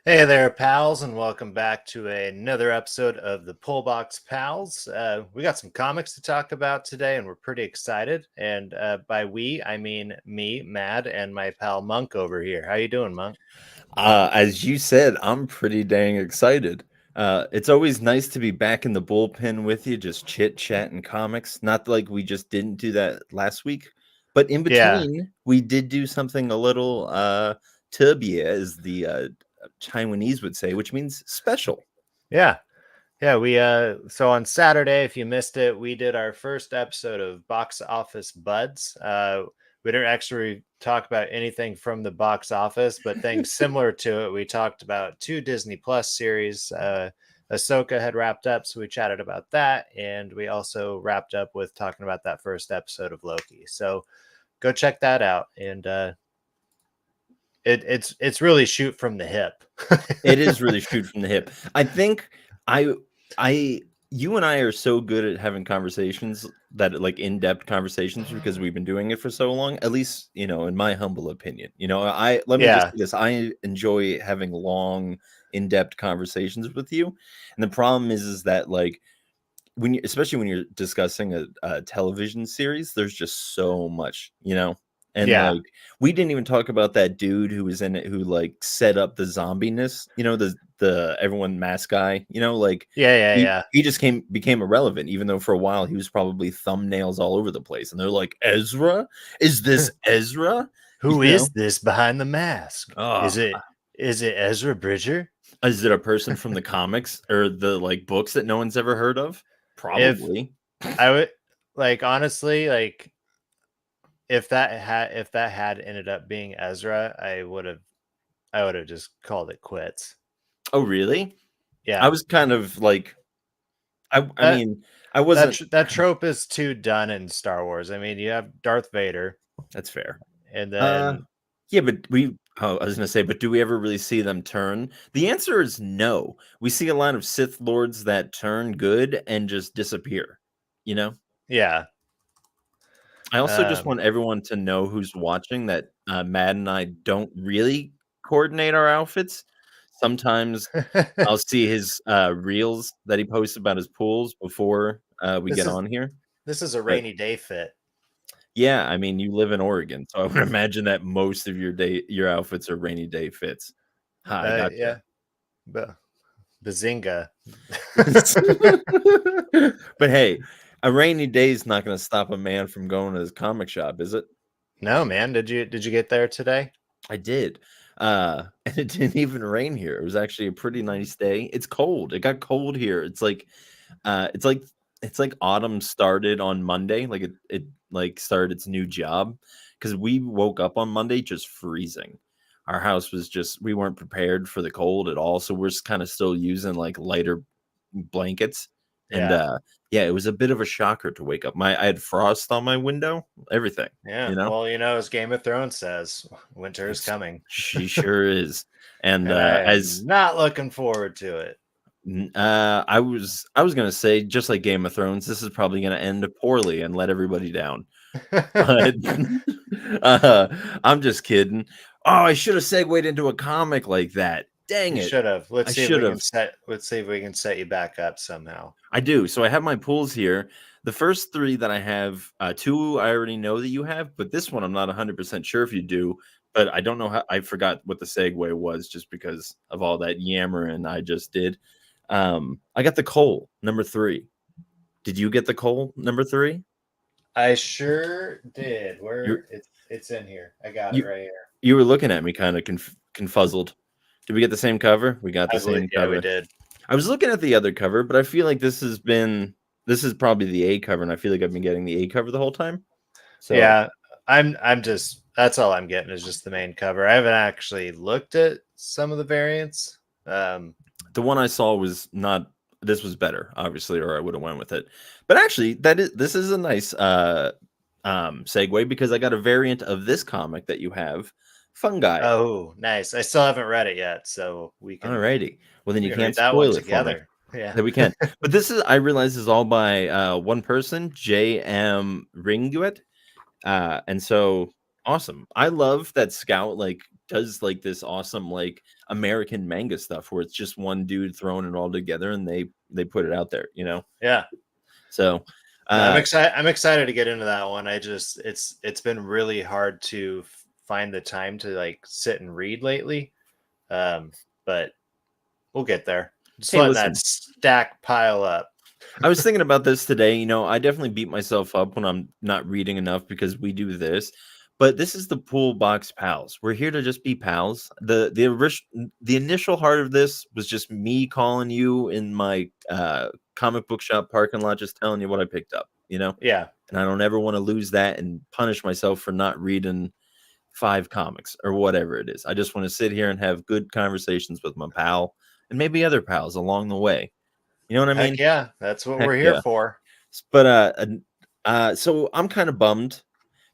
Hey there, pals, and welcome back to another episode of the pullboxpals. We got some comics to talk about today, and we're pretty excited. And by we, I mean me, Mad, and my pal Monk over here. How you doing, Monk? As you said, I'm pretty dang excited. It's always nice to be back in the bullpen with you, just chit chatting comics. Not like we just didn't do that last week, but in Yeah, between, we did do something a little tubia, as the Taiwanese would say, which means special. yeah, yeah. So on Saturday, if you missed it, we did our first episode of Box Office Buds. We didn't actually talk about anything from the box office, but things similar to it. We talked about two Disney Plus series. Ahsoka had wrapped up, so we chatted about that, and we also wrapped up with talking about that first episode of Loki. So go check that out, and it's really shoot from the hip. It is really shoot from the hip. I think I I you and I are so good at having conversations that like in-depth conversations because we've been doing it for so long. At least, in my humble opinion. I let me just Yeah, say this. I enjoy having long, in-depth conversations with you. And the problem is that like especially when you're discussing a television series, there's just so much. And yeah, like we didn't even talk about that dude who was in it who like set up the zombiness, the everyone mask guy, like yeah, yeah, he yeah. he just became irrelevant, even though for a while he was probably thumbnails all over the place. And they're like, Ezra? Is this Ezra? Who You know? is this behind the mask? Oh, Is it Ezra Bridger? is it a person from the comics or the like books that no one's ever heard of? If Probably. I would like honestly like if that had ended up being Ezra, I would have just called it quits. Oh, really? I Yeah. was kind of like I That mean, I wasn't that trope is too done in Star Wars. I mean, you have Darth Vader that's fair. and Uh, then yeah, but I was gonna say, but do we ever really see them turn? The answer is no. We see a lot of Sith Lords that turn good and just disappear, you know? yeah. I also just Um want everyone to know who's watching that, Matt and I don't really coordinate our outfits. Sometimes I'll see his, reels that he posts about his pools before, we this get is on here, this is a but rainy day fit. yeah, I mean, you live in Oregon, so I would imagine that most of your outfits are rainy day fits. Ha, I gotcha. Yeah. But Bazinga. But hey, a rainy day is not gonna stop a man from going to his comic shop, is it? No, man. Did you get there today? I did. And it didn't even rain here. It was actually a pretty nice day. It's cold. It got cold here. Uh it's like it's like autumn started on Monday. Like it like started its new job because we woke up on Monday just freezing. Our house was just we weren't prepared for the cold at all. So we're just kind of still using like lighter blankets. And Yeah. yeah, it was a bit of a shocker to wake up. I had frost on my window, everything, Yeah. you know? Well, as Game of Thrones says, winter is It's coming. she sure is. And And I am as not looking forward to it. I was gonna say, just like Game of Thrones, this is probably gonna end poorly and let everybody down. But uh, I'm just kidding. Oh, I should have segued into a comic like that. Dang You it. should have. I should have. Let's see if we can set you back up somehow. I do. So I have my pools here. The first three that I have, two I already know that you have, but this one I'm not 100% sure if you do. But I don't know how. I forgot what the segue was just because of all that yammering I just did. I got the coal number three. Did you get the coal number three? I sure did. You Where it's in here. I got it you right here. you were looking at me kind of confuzzled. Did we get the same cover? We got I the believe same yeah, we cover. did. I was looking at the other cover, but I feel like this is probably the A cover, and I feel like I've been getting the A cover the whole time. So Yeah. I'm just that's all I'm getting is just the main cover. I haven't actually looked at some of the variants. the one I saw was not. This was better, obviously, or I would have went with it. But actually, this is a nice segue because I got a variant of this comic that you have, Fungi. Oh, nice. I still haven't read it yet, so Alrighty. Well, then we you can read can't that one spoil it for me. together. Yeah. That we can. But this is I realize is all by one person, J.M. Ringuet. And so Awesome. I love that Scout like does like this awesome like American manga stuff where it's just one dude throwing it all together and they put it out there, you know. Yeah. So, No, uh, I'm excited to get into that one. I just it's been really hard to find the time to like sit and read lately. Um, but we'll get there. Just hey, letting that listen, stack pile up. I was thinking about this today. You know, I definitely beat myself up when I'm not reading enough because we do this. But this is the Pool Box Pals. We're here to just be pals. The initial heart of this was just me calling you in my comic book shop parking lot, just telling you what I picked up. You know, Yeah. and I don't ever want to lose that and punish myself for not reading 5 comics or whatever it is. I just want to sit here and have good conversations with my pal and maybe other pals along the way. You know what I Heck mean? yeah. That's what Heck we're here yeah. for. But so I'm kind of bummed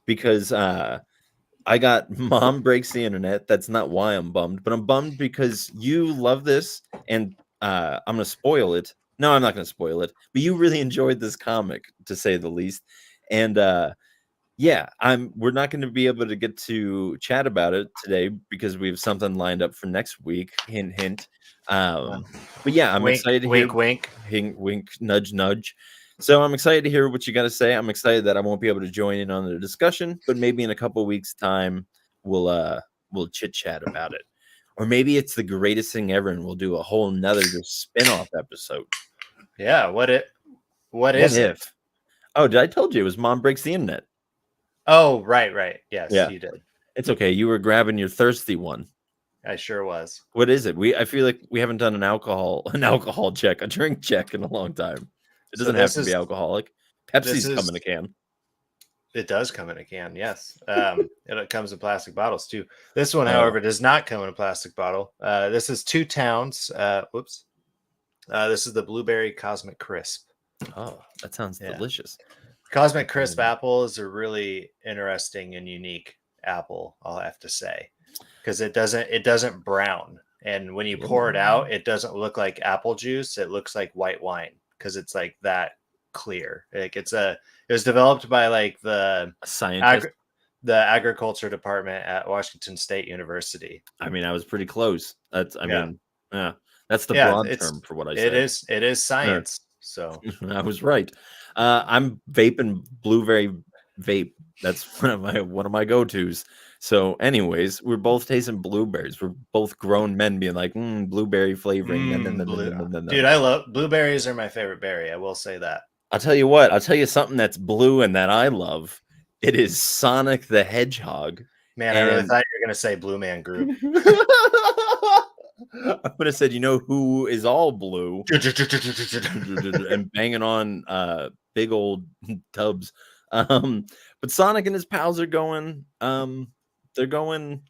because I got mom breaks the internet. That's not why I'm bummed, but I'm bummed because you love this and I'm gonna spoil it. No, I'm not gonna spoil it, but you really enjoyed this comic to say the least. And yeah, we're not going to be able to get to chat about it today because we have something lined up for next week. Hint, hint. Uh, But yeah, I'm wink, excited to hear. wink, wink. Wink, wink, nudge, nudge. So I'm excited to hear what you got to say. I'm excited that I won't be able to join in on the discussion, but maybe in a couple of weeks' time we'll chit chat about it, or maybe it's the greatest thing ever, and we'll do a whole nother just spin-off episode. Yeah. What What is it? if? Oh, did I told you it was Mom Breaks the Internet? Oh, right, right. Yes, Yeah, you did. it's okay. You were grabbing your thirsty one. I sure was. What is it? I feel like we haven't done an alcohol check, a drink check in a long time. It So doesn't have to be alcoholic. this Pepsi's come in a is can. it does come in a can, yes. And it comes in plastic bottles too. This one, Oh, however, does not come in a plastic bottle. This is Two Towns. Whoops. This is the Blueberry Cosmic Crisp. oh, that sounds Yeah. delicious. Cosmic Crisp apple is a really interesting and unique apple, I'll have to say, because it doesn't brown, and when you pour it out, it doesn't look like apple juice. It looks like white wine because it's like that clear. Like it was developed by like A scientist. agri- the agriculture department at Washington State University. I mean, I was pretty close. I Yeah, mean, yeah, that's the yeah, broad term for what I it said. is it is Uh, science. So I was right. I'm vaping blueberry vape. That's one of my go-tos. So, anyways, we're both tasting blueberries. We're both grown men being like, blueberry flavoring. No, no, no, no, no, blue, no, no, no, dude, no. I love blueberries are my favorite berry. I will say that. I'll tell you what. I'll tell you something that's blue and that I love. It is Sonic the Hedgehog, Man, I really and thought you were gonna say Blue Man Group. I would have said, you know who is all blue and banging on big old tubs. But Sonic and his pals are going they're going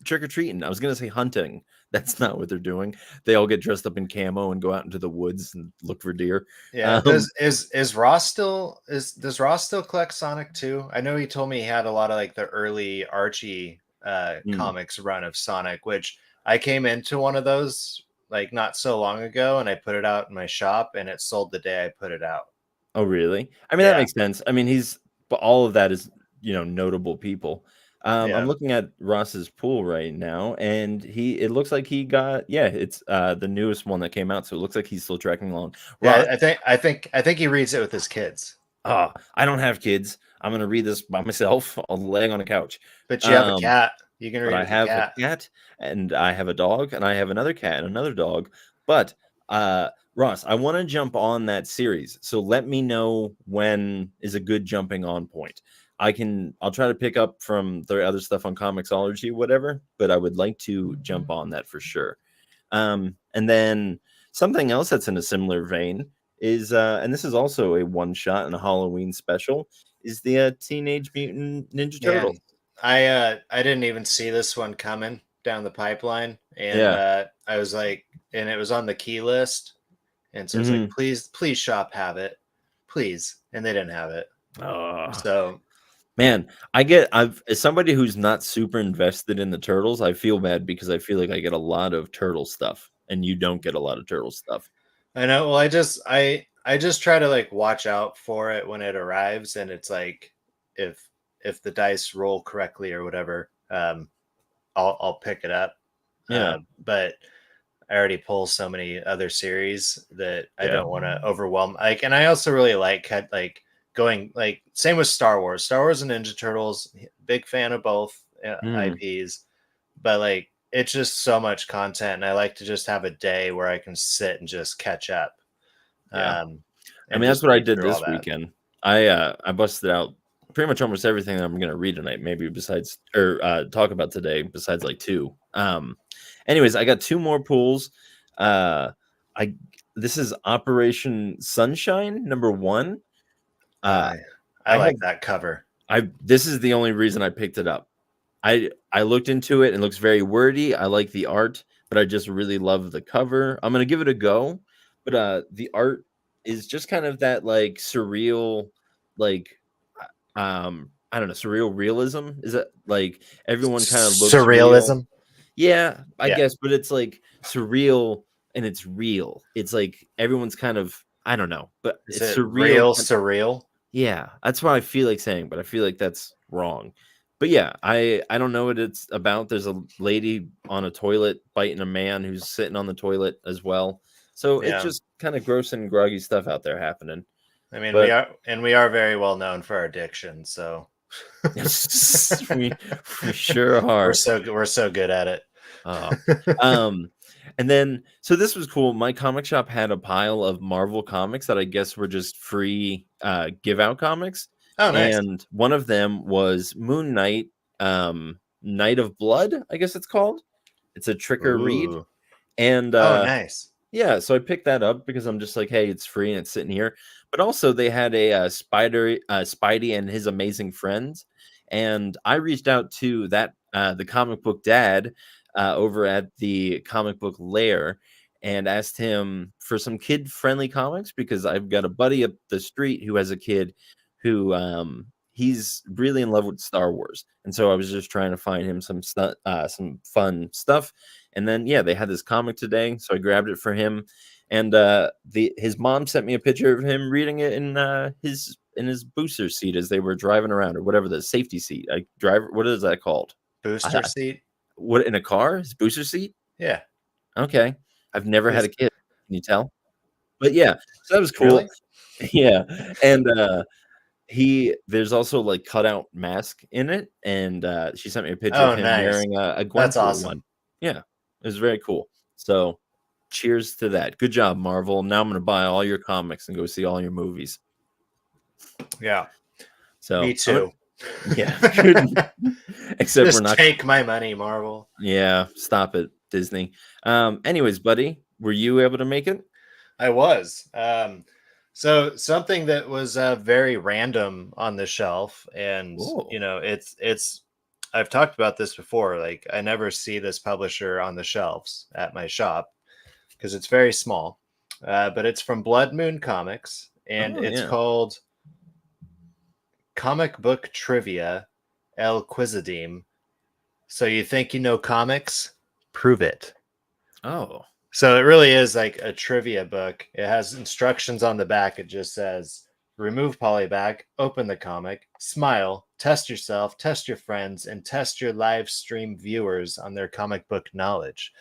trick or treating. I was gonna say hunting. That's not what they're doing. They all get dressed up in camo and go out into the woods and look for deer. Yeah, is Ross still is does Ross still collect Sonic too? I know he told me he had a lot of like the early Archie Mm. comics run of Sonic, which I came into one of those like not so long ago, and I put it out in my shop and it sold the day I put it out. Oh, really? I mean, that Yeah, makes sense. I mean, but all of that is, notable people. I'm yeah. looking at Ross's pool right now, and it looks like he got, yeah, it's the newest one that came out, so it looks like he's still tracking along. Yeah, Ross, I think he reads it with his kids. I don't have kids. I'm gonna read this by myself, laying on a couch. But you have a Um, cat. You can but read it I with the have a cat. cat and I have a dog and I have another cat and another dog. But Ross, I want to jump on that series. So let me know when is a good jumping on point. I'll try to pick up from the other stuff on Comixology, whatever, but I would like to jump on that for sure. And then something else that's in a similar vein is and this is also a one shot and a Halloween special, is the Teenage Mutant Ninja Man, Turtles. I didn't even see this one coming down the pipeline, and Yeah. I was like, and it was on the key list, and so I was like, Hmm. please shop have it, please, and they didn't have it. Oh, So man, as somebody who's not super invested in the turtles, I feel bad because I feel like I get a lot of turtle stuff and you don't get a lot of turtle stuff. I know. Well, I just try to like watch out for it when it arrives, and it's like if if the dice roll correctly or whatever, I'll pick it up. Yeah. But I already pull so many other series that I Yeah. don't want to overwhelm. Like, and I also really like going like same with Star Wars and Ninja Turtles. Big fan of both IPs, but like it's just so much content, and I like to just have a day where I can sit and just catch up. Yeah. I And mean, that's just what I read did through all this that. weekend. I busted out pretty much almost everything that I'm gonna read tonight, maybe besides or talk about today, besides like two. Anyways, I got two more pools. I This is Operation Sunshine #1. I I have like that cover. this is the only reason I picked it up. I looked into it and it looks very wordy. I like the art, but I just really love the cover. I'm gonna give it a go, but the art is just kind of that like surreal, like I don't know, surreal realism. Is it like everyone kind of looks real? Surrealism. Yeah, I Yeah. guess, but it's like surreal and it's real. It's like everyone's kind of I don't know, but Is it's it surreal. real surreal? Yeah, that's what I feel like saying, but I feel like that's wrong. But yeah, I don't know what it's about. There's a lady on a toilet biting a man who's sitting on the toilet as well. So it's Yeah. just kind of gross and groggy stuff out there happening. I mean, But we are very well known for our diction, so we we sure are. we're so good at it. Uh, um, and then so this was cool. My comic shop had a pile of Marvel comics that I guess were just free give out comics. Oh, nice. And one of them was Moon Knight, Knight of Blood, I guess it's called. It's a tricker read. Ooh. And Oh, nice. yeah, so I picked that up because I'm just like, hey, it's free and it's sitting here. But also, they had a Spidey and his amazing friends, and I reached out to the comic book dad over at the comic book lair and asked him for some kid friendly comics because I've got a buddy up the street who has a kid who he's really in love with Star Wars, and so I was just trying to find him some some fun stuff. And then yeah, they had this comic today, so I grabbed it for him. And his mom sent me a picture of him reading it in his booster seat as they were driving around, or whatever, the safety seat. Driver, what is that called? Booster seat? What, in a car? His booster seat? Yeah. Okay. I've never had Is a kid. Can you tell? But yeah, so that was cool. really? Yeah. And there's also like cutout mask in it, and she sent me a picture of Oh, him nice. wearing a That's Gwenpool awesome. one. Yeah, it was very cool. So cheers to that. Good job, Marvel. Now I'm gonna buy all your comics and go see all your movies. Yeah. So Me too. yeah, except Just we're not. take my money, Marvel. Yeah, stop it, Disney. Anyways, buddy, were you able to make it? I was. So something that was very random on the shelf, and Oh, it's. I've talked about this before. Like, I never see this publisher on the shelves at my shop because it's very small. But it's from Blood Moon Comics, and oh it's yeah. called Comic Book Trivia El Quizadim. So you think you know comics? Prove it. Oh, So it really is like a trivia book. It has instructions on the back. It just says remove polybag, open the comic, smile, test yourself, test your friends, and test your live stream viewers on their comic book knowledge.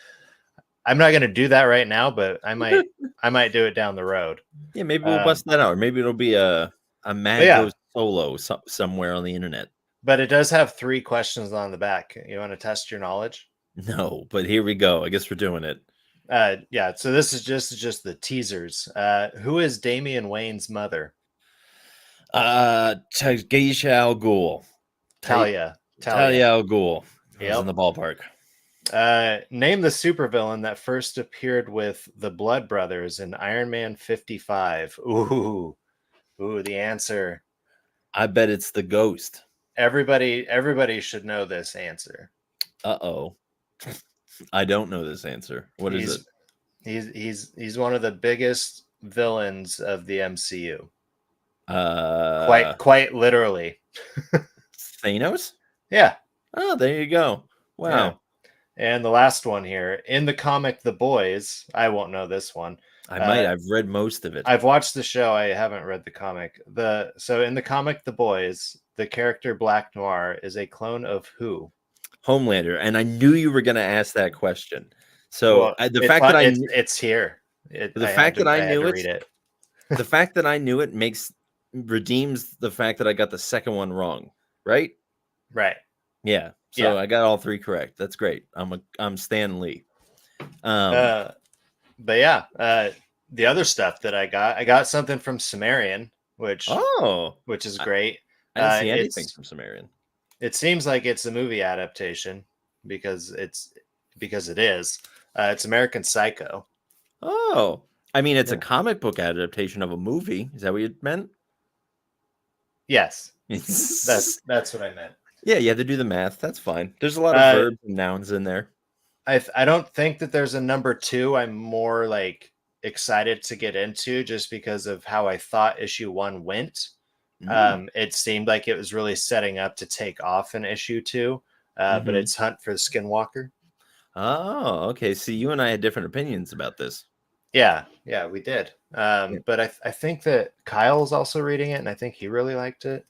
I'm not going to do that right now, but I might do it down the road. yeah. Maybe we'll bust that out, or maybe it'll be a But Mad yeah, Goes Solo somewhere on the internet. but it does have 3 questions on the back. You want to test your knowledge? No, but here we go. I guess we're doing it. Yeah. So this is just the teasers. Who is Damian Wayne's mother? Geisha Al Ghul. Talia. Talia Al Ghul. I was in Yep. the ballpark. Name the supervillain that first appeared with the Blood Brothers in Iron Man 55. Ooh, the answer. I bet it's the Ghost. Everybody should know this answer. Uh-oh. I don't know this answer. What is it? He's one of the biggest villains of the MCU. Uh, Quite literally. Thanos? Yeah. Oh, there you go. Wow. Yeah. And the last one here, in the comic The Boys, I won't know this one. I might. I've read most of it. I've watched the show. I haven't read the comic. So in the comic The Boys, the character Black Noir is a clone of who? Homelander, and I knew you were going to ask that question. So Well, it's here. the fact that I I had knew to it, read it. the fact that I knew it redeems the fact that I got the second one wrong, right? Right. Yeah. So I got all three correct. That's great. I'm Stan Lee. But yeah, the other stuff that I got something from Sumerian, which is great. I didn't see anything from Sumerian. It seems like it's a movie adaptation because it is. It's American Psycho. Oh, I mean, it's a comic book adaptation of a movie. Is that what you meant? Yes, that's what I meant. Yeah, you had to do the math. That's fine. There's a lot of verbs and nouns in there. I don't think that there's a number 2. I'm more like excited to get into just because of how I thought issue 1 went. It seemed like it was really setting up to take off in issue 2, but it's Hunt for the Skinwalker. Oh, okay. See, you and I had different opinions about this. Yeah, we did. But I think that Kyle's also reading it, and I think he really liked it.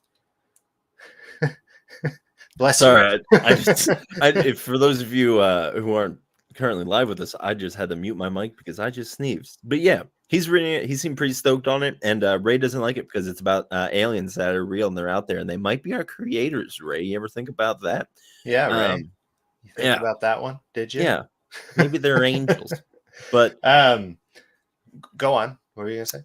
Bless you. Sorry, for those of you who aren't currently live with us, I just had to mute my mic because I just sneezed. But yeah, he's reading it. He seemed pretty stoked on it, and Ray doesn't like it because it's about aliens that are real and they're out there, and they might be our creators. Ray, you ever think about that? Yeah, Ray. You think about that one? Did you? Yeah, maybe they're angels. But go on. What were you gonna say?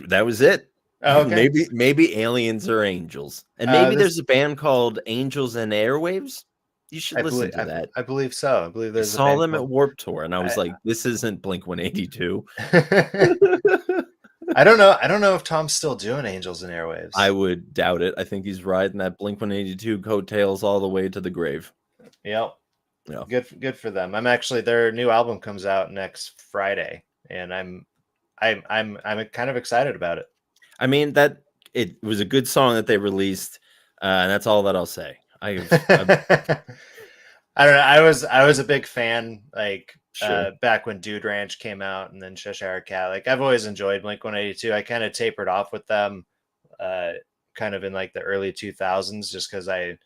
That was it. Oh, okay. Maybe aliens are angels, and maybe there's a band called Angels and Airwaves. You should listen to that. I believe so. I believe there's. I saw them at Warped Tour, and I was like, "This isn't Blink 182." I don't know. I don't know if Tom's still doing Angels and Airwaves. I would doubt it. I think he's riding that Blink 182 coattails all the way to the grave. Yep. Yeah. Good for them. I'm actually, their new album comes out next Friday, and I'm kind of excited about it. I mean, it was a good song that they released, and that's all that I'll say. I don't know. I was a big fan, like back when Dude Ranch came out, and then Cheshire Cat. Like, I've always enjoyed Blink-182. I kind of tapered off with them, kind of in like the early 2000s, just because I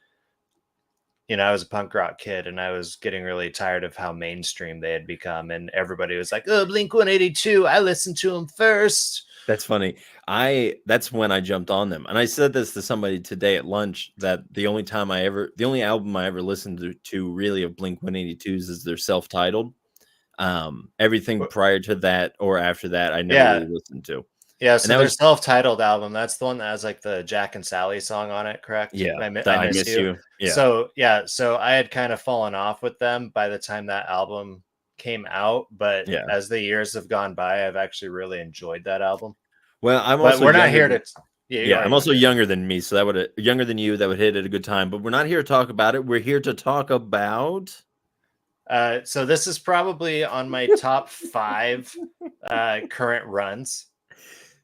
was a punk rock kid, and I was getting really tired of how mainstream they had become, and everybody was like, "Oh, Blink-182, I listened to them first." That's funny. That's when I jumped on them. And I said this to somebody today at lunch, that the only album I ever listened to really of Blink-182's is their self-titled. Everything prior to that or after that, I never really listened to. Yeah, so their self-titled album, that's the one that has like the Jack and Sally song on it, correct? Yeah, I miss you. Yeah. So I had kind of fallen off with them by the time that album came out, but as the years have gone by, I've actually really enjoyed that album. Well, we're not here to. I'm also younger than me, so younger than you. That would hit at a good time. But we're not here to talk about it. We're here to talk about. So this is probably on my top 5 current runs.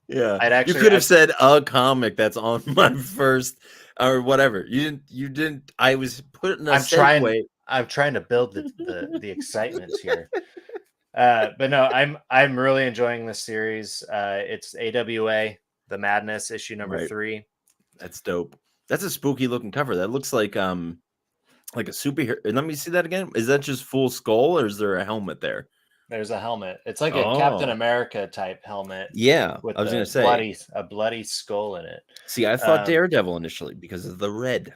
Yeah, you could have said a comic that's on my first or whatever. You didn't. I was putting a segue. I'm trying to build the excitement here. But no, I'm really enjoying this series. It's AWA, The Madness, issue number 3. That's dope. That's a spooky looking cover. That looks like a superhero. Let me see that again. Is that just full skull, or is there a helmet there? There's a helmet. It's like a Captain America type helmet. Yeah, with I was gonna say a bloody skull in it. See, I thought Daredevil initially because of the red.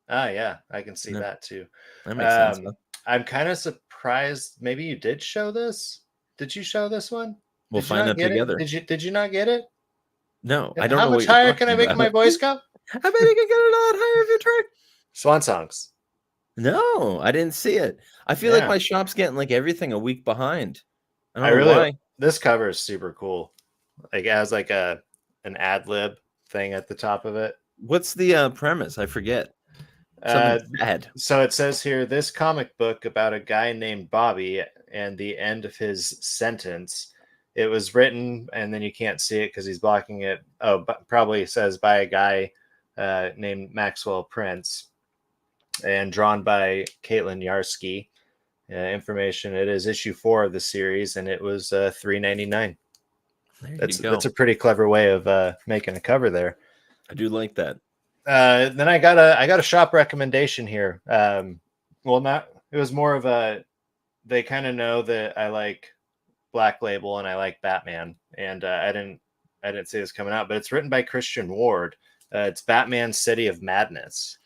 Oh yeah, I can see that too. That makes sense. Huh? I'm kind of surprised. Maybe you did show this. Did you show this one? We'll find out together. Did you not get it? No, I don't know. How much higher can I make my voice go? I bet you can get it a lot higher if you try. Swan songs. No, I didn't see it. I feel like my shop's getting like everything a week behind. I don't know why. This cover is super cool. Like, it has like an ad lib thing at the top of it. What's the premise? I forget. So it says here, this comic book about a guy named Bobby and the end of his sentence. It was written, and then you can't see it because he's blocking it. Oh, but probably says by a guy named Maxwell Prince, and drawn by Caitlin Yarsky. Information: it is issue 4 of the series, and it was $3.99. That's a pretty clever way of making a cover there. I do like that. Then I got a shop recommendation here. Well, not it was more of a they kind of know that I like Black Label and I like Batman, and I didn't see this coming out, but it's written by Christian Ward. It's Batman City of Madness,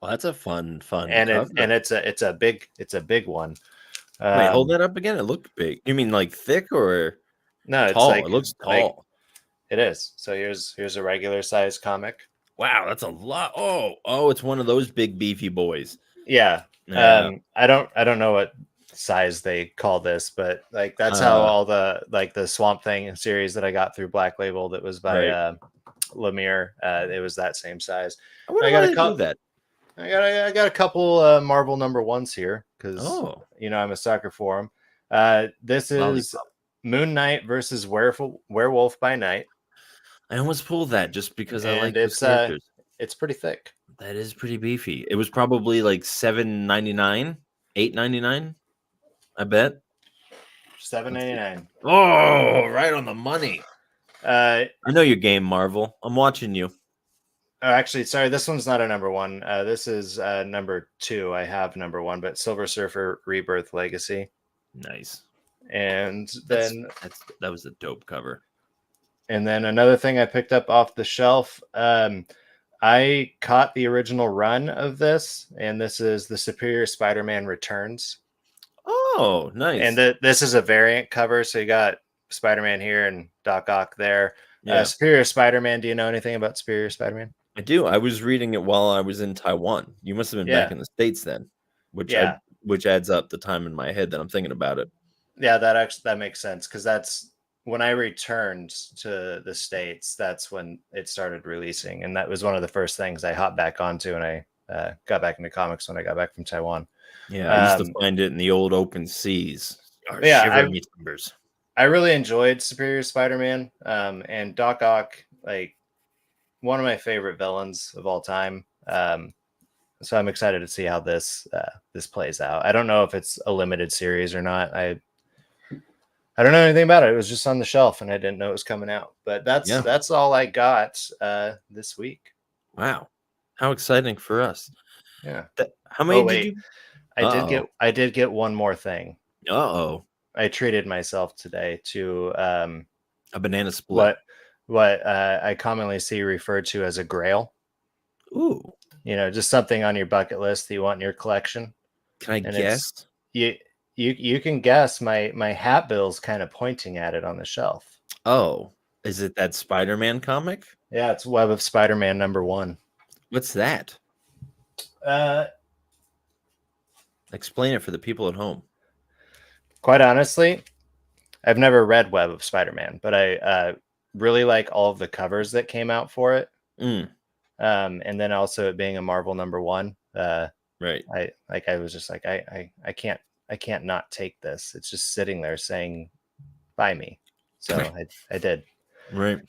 Well, that's a fun and cover. it's a big one. Wait, hold Um, that up again. It looked big. You mean like thick or no, it's tall? It looks like tall. it is. So here's a regular size comic. Wow, that's a lot. Oh, it's one of those big beefy boys. Yeah. Yeah. I don't know what size they call this, but like that's how Uh, all the like the Swamp Thing series that I got through Black Label that was by right. Lemire, it was that same size. I wonder I why got a they do couple that. I got a couple Marvel number ones here because Oh, you know I'm a sucker for them. This is lollipop. Moon Knight versus Werewolf by Night, I almost pulled that just because I and like those characters. it's pretty thick. That is pretty beefy. It was probably like $7.99, $8.99. I bet. Seven Let's ninety see. nine. Oh, right on the money. Uh, I know your game, Marvel. I'm watching you. Oh, actually, sorry, this one's not a number one. This is number two. I have number one, but Silver Surfer Rebirth Legacy. Nice. And then That was a dope cover. another thing I picked up off the shelf. I caught the original run of this, and this is the Superior Spider-Man Returns. Oh, And nice. this is a variant cover, so you got Spider-Man here and Doc Ock there. Yeah, Superior Spider-Man. Do you know anything about Superior Spider-Man? I do. I was reading it while I was in Taiwan. You must have been back Yeah, in the States then, yeah. which adds up the time in my head that I'm thinking about it. Yeah, that makes sense because that's when I returned to the States. That's when it started releasing, and that was one of the first things I hopped back onto, and I got back into comics when I got back from Taiwan. Yeah, I used to Um, find it in the old open seas. Oh, yeah, shiver me timbers. I really enjoyed Superior Spider-Man, and Doc Ock, like one of my favorite villains of all time. So I'm excited to see how this plays out. I don't know if it's a limited series or not. I don't know anything about it. It was just on the shelf, and I didn't know it was coming out. But Yeah. that's all I got this week. Wow. How exciting for us. Yeah. How Oh many did wait, you? Uh-oh. I did get one more thing. Uh-oh. I treated myself today to A banana split. what I commonly see referred to as a grail. Ooh. You know, just something on your bucket list that you want in your collection, Can I and it's guess? you you can guess my hat bill's kind of pointing at it on the shelf. Oh, is it that Spider-Man comic? Yeah, it's Web of Spider-Man number one. What's that? Uh, Explain it for the people at home. Quite honestly, I've never read Web of Spider-Man, but I really like all of the covers that came out for it. Mm, And then also it being a Marvel number one. right. I was just like I can't not take this. It's just sitting there saying buy me. So I did. Right.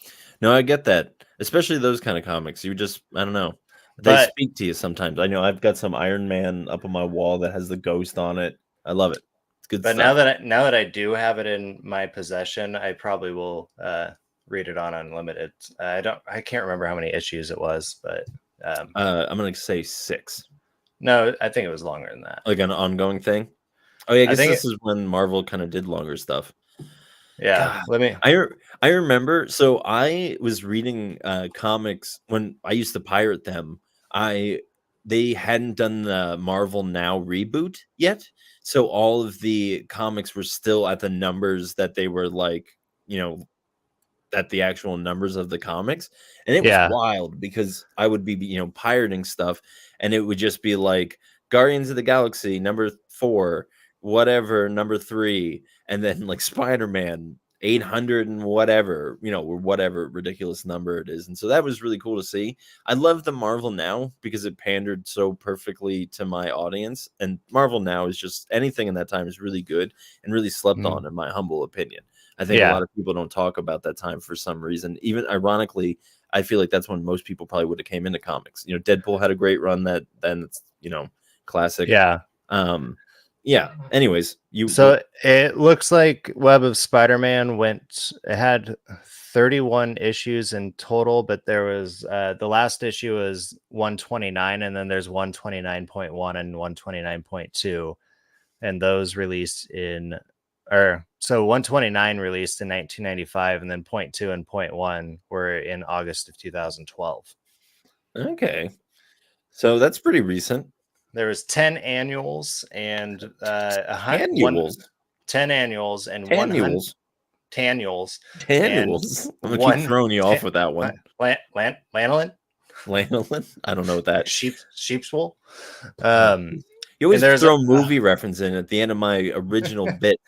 No, I get that. Especially those kind of comics. You just, I don't know. They But speak to you sometimes. I know I've got some Iron Man up on my wall that has the ghost on it. I love it. It's good but stuff. now that I do have it in my possession, I probably will read it on unlimited. I can't remember how many issues it was, but I'm gonna say 6. no, I think it was longer than that. Like an ongoing thing. Oh yeah, I I guess think this is when Marvel kind of did longer stuff. yeah, God, let me I remember. So I was reading comics when I used to pirate them. I They hadn't done the Marvel Now reboot yet, so all of the comics were still at the numbers that they were like, you know, at the actual numbers of the comics, and it was yeah. wild because I would be, pirating stuff, and it would just be like Guardians of the Galaxy number 4, whatever number 3, and then like Spider-Man 800 and whatever, or whatever ridiculous number it is. And so that was really cool to see. I love the Marvel Now because it pandered so perfectly to my audience, and Marvel Now is just anything in that time is really good and really slept Mhm. on, in my humble opinion. I think a Yeah. lot of people don't talk about that time for some reason. Even ironically, I feel like that's when most people probably would have came into comics. Deadpool had a great run then it's, classic. Yeah. Um, Yeah. Anyways, you So it looks like Web of Spider-Man it had 31 issues in total, but there was the last issue was 129, and then there's 129.1 and 129.2, and those released in or so 129 released in 1995, and then point two and point one were in August of 2012. Okay. So that's pretty recent. There was 10 annuals and Annuals. 10 annuals and 100 Annuals. annuals and Annuals. I'm gonna keep one throwing you off with that one. lanolin Lanolin? I don't know what that. sheep's wool. Oh, Um, you and always there's throw movie reference in at the end of my original bit.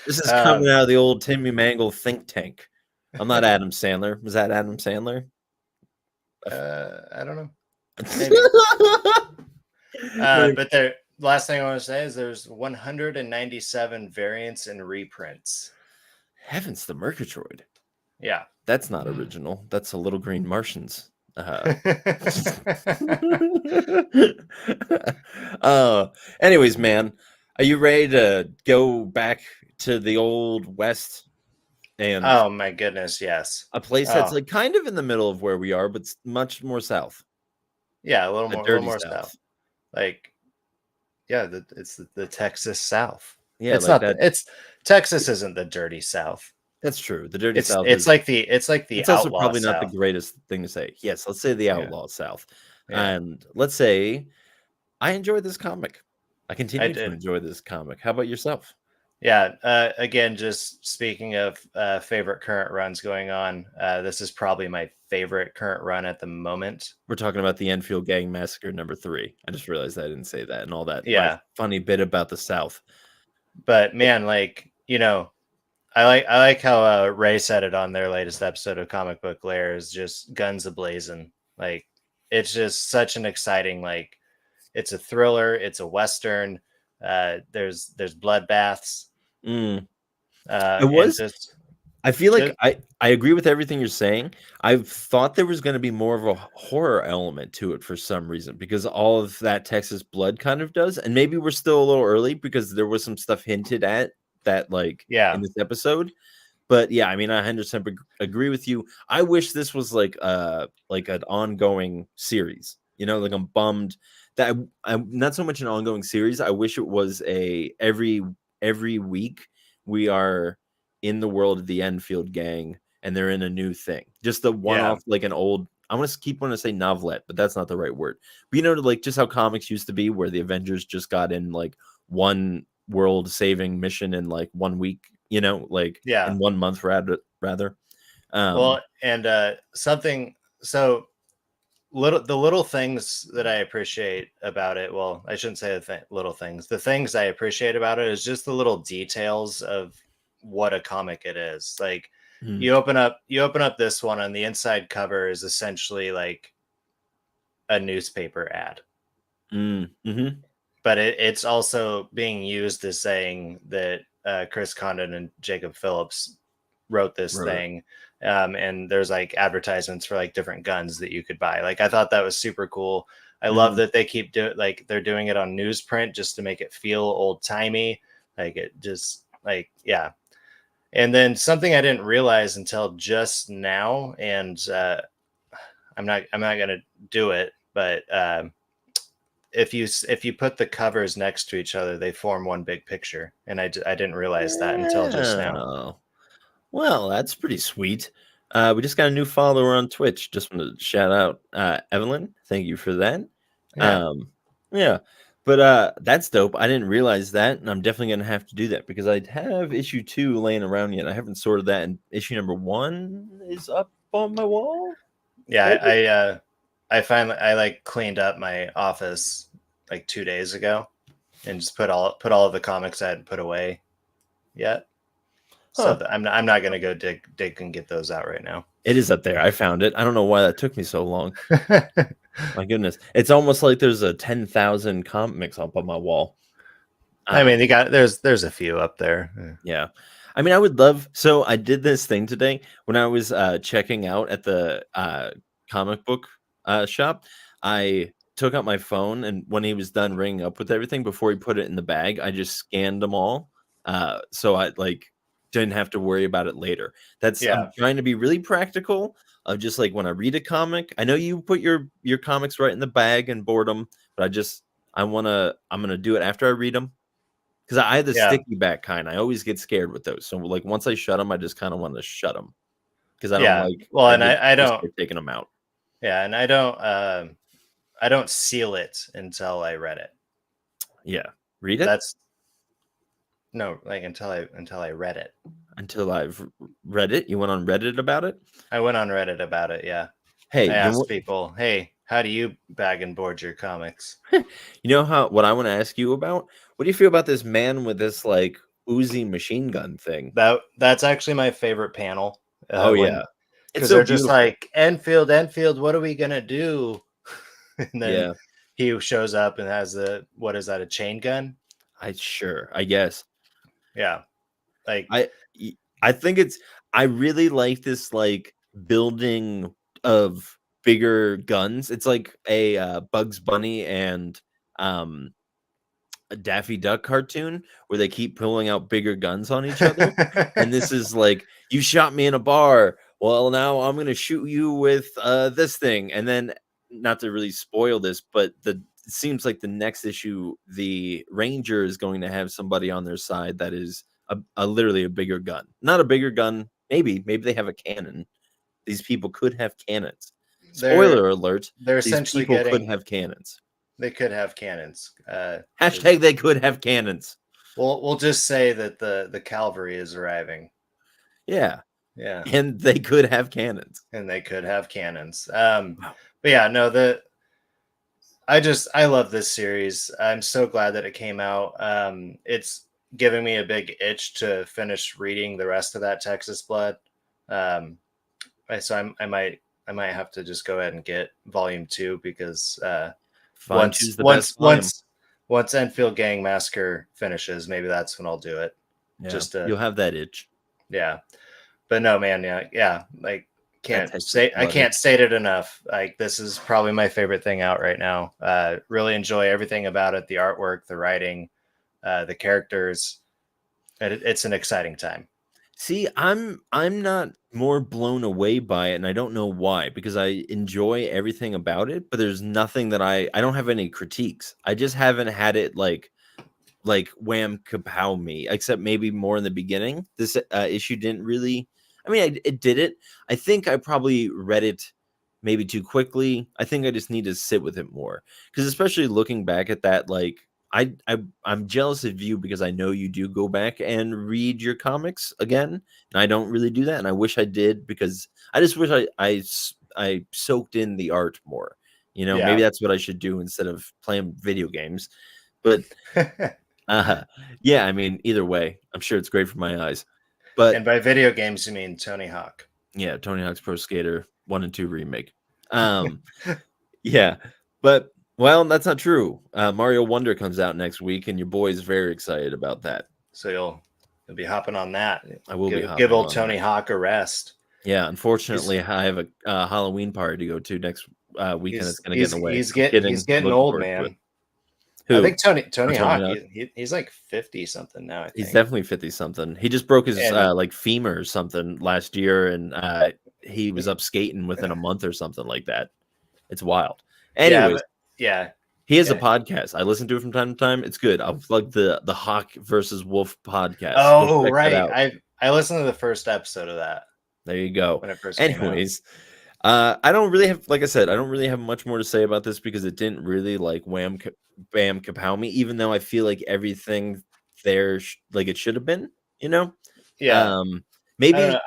This is coming um, out of the old Timmy Mangle think tank. I'm not Adam Sandler. Was that Adam Sandler? I don't know, maybe. Maybe. But the last thing I want to say is there's 197 variants and reprints. Heavens, the Murgatroyd. Yeah. That's not original. That's a Little Green Martians. Anyways, man, are you ready to go back to the old West and Oh my goodness, yes. a place that's Oh like kind of in the middle of where we are, but much more south, yeah, a a little dirty more south. south. Like yeah, it's the Texas South. Yeah, It's like not that. it's Texas isn't the dirty South. That's true. The dirty It's south it's is. like the it's like the It's also outlaw probably not the South. greatest thing to say. Yes, let's say the Yeah, outlaw south, yeah, and let's say I enjoyed this comic. I I continue to did. enjoy this comic. How about yourself? Yeah. Again, just speaking of favorite current runs going on, this is probably my favorite current run at the moment. We're talking about the Enfield Gang Massacre #3. I just realized I didn't say that and all that. My Yeah, funny bit about the South. but man, like I like how Ray said it on their latest episode of Comic Book Lair is just guns ablazing. Like it's just such an exciting like it's a thriller, it's a western. There's bloodbaths, Mm. It and was. just I feel like just I agree with everything you're saying. I thought there was going to be more of a horror element to it for some reason because all of that Texas blood kind of does, and maybe we're still a little early because there was some stuff hinted at that like in yeah, this episode. But yeah, I mean, I 100% agree with you. I wish this was like an ongoing series. You know, like I'm bummed that I'm not so much an ongoing series. I wish it was a every week we are in the world of the Enfield gang and they're in a new thing. Just the one yeah, off like an old. I want to keep wanting to say novelette, but that's not the right word. But you know, like just how comics used to be, where the Avengers just got in like one world saving mission in like 1 week. You know, like yeah. in 1 month rather. Well, and something so the little things that I appreciate about it. Well, I shouldn't say little things. The things I appreciate about it is just the little details of what a comic it is. Like Mm, you open up this one, and the inside cover is essentially like a newspaper ad, mhm, but it's also being used as saying that Chris Condon and Jacob Phillips wrote this wrote it. thing. And there's like advertisements for like different guns that you could buy. Like I thought that was super cool. I love Mhm, that they keep doing like they're doing it on newsprint just to make it feel old timey. Like it just like yeah. And then something I didn't realize until just now, and I'm not gonna do it, but if you put the covers next to each other, they form one big picture, and I didn't realize that until just now. yeah. Well, that's pretty sweet. We just got a new follower on Twitch. Just want to shout out Evelyn. Thank you for that. Yeah, Um, yeah, but that's dope. I didn't realize that, and I'm definitely gonna have to do that because I have issue 2 laying around yet. I haven't sorted that, and issue #1 is up on my wall. yeah. Maybe. I finally I like cleaned up my office like 2 days ago, and just put all of the comics I hadn't put away yet. So Huh. I'm not gonna go dig and get those out right now. It is up there. I found it. I don't know why that took me so long. My goodness, it's almost like there's a 10,000 comics up on my wall. I mean, there's a few up there. Yeah. I mean, I would love. So I did this thing today when I was checking out at the comic book shop. I took out my phone, and when he was done ringing up with everything, before he put it in the bag, I just scanned them all, so I, like, didn't have to worry about it later. I'm Yeah. trying to be really practical of just, like, when I read a comic, I know you put your comics right in the bag and board them, but I'm gonna do it after I read them, 'cause I have the Yeah. sticky back kind, I always get scared with those, so, like, once I shut them, I just kinda wanna shut them, 'cause Yeah. Well, I and get I people don't, start taking them out. yeah, and I don't seal it until I read it. Yeah. Read it? That's no, like until I read it. Until I've read it? You went on Reddit about it? I went on Reddit about it, yeah. Hey, I you know asked what people, "Hey, how do you bag and board your comics?" you know how what I wanna ask you about? What do you feel about this man with this, like, Uzi machine gun thing? That's actually my favorite panel, Oh, when yeah. It's because so they're just beautiful. like, "Enfield, Enfield, what are we gonna do?" And then Yeah. he shows up and has the what is that, a chain gun? I guess. Yeah, like I I think it's I really like this, like, building of bigger guns. It's like a, Bugs Bunny and, um a Daffy Duck cartoon where they keep pulling out bigger guns on each other, and this is like, "You shot me in a bar. Well, now I'm gonna shoot you with, this thing," and then not to really spoil this, but it seems like the next issue, the ranger is going to have somebody on their side that is a literally a bigger gun. Not a bigger gun, maybe they have a cannon. These people could have cannons. they're Spoiler alert, they're these essentially people could getting have cannons. they could have cannons. Hashtag they could have cannons. We'll just say that the cavalry is arriving. Yeah. Yeah, And they could have cannons. and they could have cannons. Wow. But yeah, no, I love this series. I'm so glad that it came out. It's giving me a big itch to finish reading the rest of that Texas Blood. Um, so I might have to just go ahead and get volume two because Fine, choose the best volume. once Enfield Gang Massacre finishes, maybe that's when I'll do it. Yeah, Just to you'll have that itch. yeah, but no, man, yeah, like That can't Texas say I blood can't itch. state it enough. Like this is probably my favorite thing out right now. Really enjoy everything about it, the artwork, the writing, the characters. It's an exciting time. See, I'm not more blown away by it, and I don't know why, because I enjoy everything about it, but there's nothing that I don't have any critiques. I just haven't had it like wham kapow me, except maybe more in the beginning. This issue didn't really. I mean, it did it. I think I probably read it maybe too quickly. I think I just need to sit with it more because, especially looking back at that, like I'm jealous of you because I know you do go back and read your comics again, and I don't really do that, and I wish I did because I just wish I soaked in the art more. You know, maybe Yeah. that's what I should do instead of playing video games. But uh, yeah, I mean, either way, I'm sure it's great for my eyes. But And by video games, you mean Tony Hawk. yeah, Tony Hawk's Pro Skater 1 and 2 remake. Um, yeah, but well, that's not true. Mario Wonder comes out next week, and your boy is very excited about that. So you'll be hopping on that. I will be Give hopping old on that. Tony Hawk a rest. Yeah, He's unfortunately, I have a Halloween party to go to next weekend. It's going to get in the way. I'm he's kidding. I'm getting looking old, forward to it. man. I Who? think Or Tony Tony Hawk Hawk? he's like 50 something now, I He's think. definitely 50 something. He just broke his And like femur or something last year, and he was up skating within a month or something like that. It's wild. yeah, Anyways, but yeah. he has a Yeah. podcast. I listen to it from time to time. It's good. I'll plug the Hawk versus Wolf podcast. Go Oh, check that right. out. I listened to the first episode of that There you go. when it first came out. Anyways, I don't really have, like I said, I don't really have much more to say about this because it didn't really like bam kapow me, even though I feel like everything there like it should have been, you know? Yeah. Um, I don't maybe know.